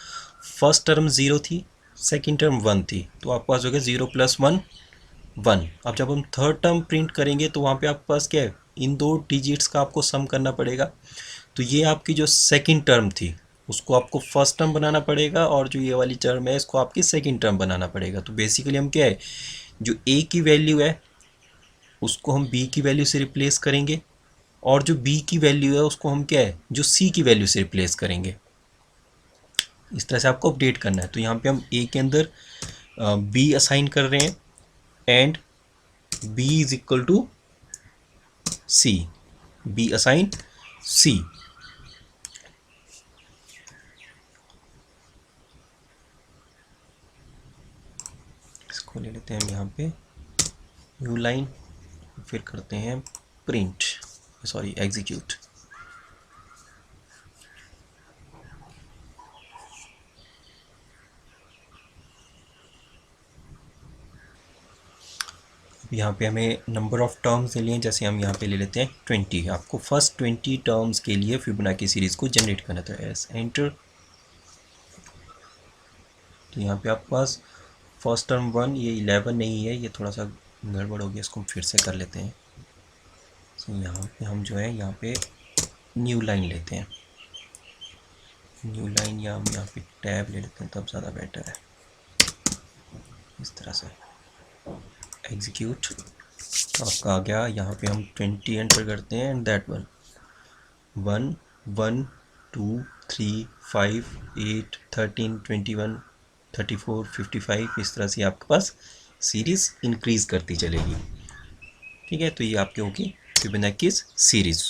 फर्स्ट टर्म 0 थी, सेकंड टर्म 1 थी, तो आपके पास हो गया 0 + 1 1। अब जब हम थर्ड टर्म प्रिंट करेंगे तो वहाँ पे आपके पास क्या है, इन दो डिजिट्स का आपको सम करना पड़ेगा। तो ये आपकी जो सेकंड टर्म थी उसको आपको फर्स्ट टर्म बनाना पड़ेगा और जो ये वाली टर्म है इसको आपकी सेकंड टर्म बनाना पड़ेगा। तो बेसिकली हम क्या है, जो a की वैल्यू है उसको हम b की वैल्यू से रिप्लेस करेंगे और जो b की वैल्यू है उसको हम क्या है, जो c की वैल्यू से रिप्लेस करेंगे। इस तरह से आपको अपडेट करना है। तो यहाँ पे हम a के अंदर b असाइन कर रहे हैं and b is equal to c, b assign c। इसको ले लेते हैं हम यहाँ पे न्यू लाइन, फिर करते हैं प्रिंट, सॉरी एग्जीक्यूट। यहाँ पे हमें नंबर ऑफ टर्म्स ले लिए, जैसे हम यहाँ पे ले लेते हैं 20। आपको फर्स्ट 20 टर्म्स के लिए फिबोनाची सीरीज़ को जनरेट करना था। S enter. तो यहाँ पे आपके पास फर्स्ट टर्म 1, ये 11 नहीं है, ये थोड़ा सा गड़बड़ हो गया, इसको हम फिर से कर लेते हैं। तो यहाँ पे हम जो है यहाँ पे न्यू लाइन लेते हैं, न्यू लाइन, या हम यहाँ पे टैब ले लेते हैं तब ज़्यादा बेटर है। इस तरह से एग्जीक्यूट, आपका आ गया। यहाँ पे हम 20 एंटर करते हैं एंड दैट 1 1 2 3 5 8 13 21 34 55, इस तरह से आपके पास सीरीज़ इंक्रीज़ करती चलेगी। ठीक है, तो ये आपके होगी फिबोनाची सीरीज़।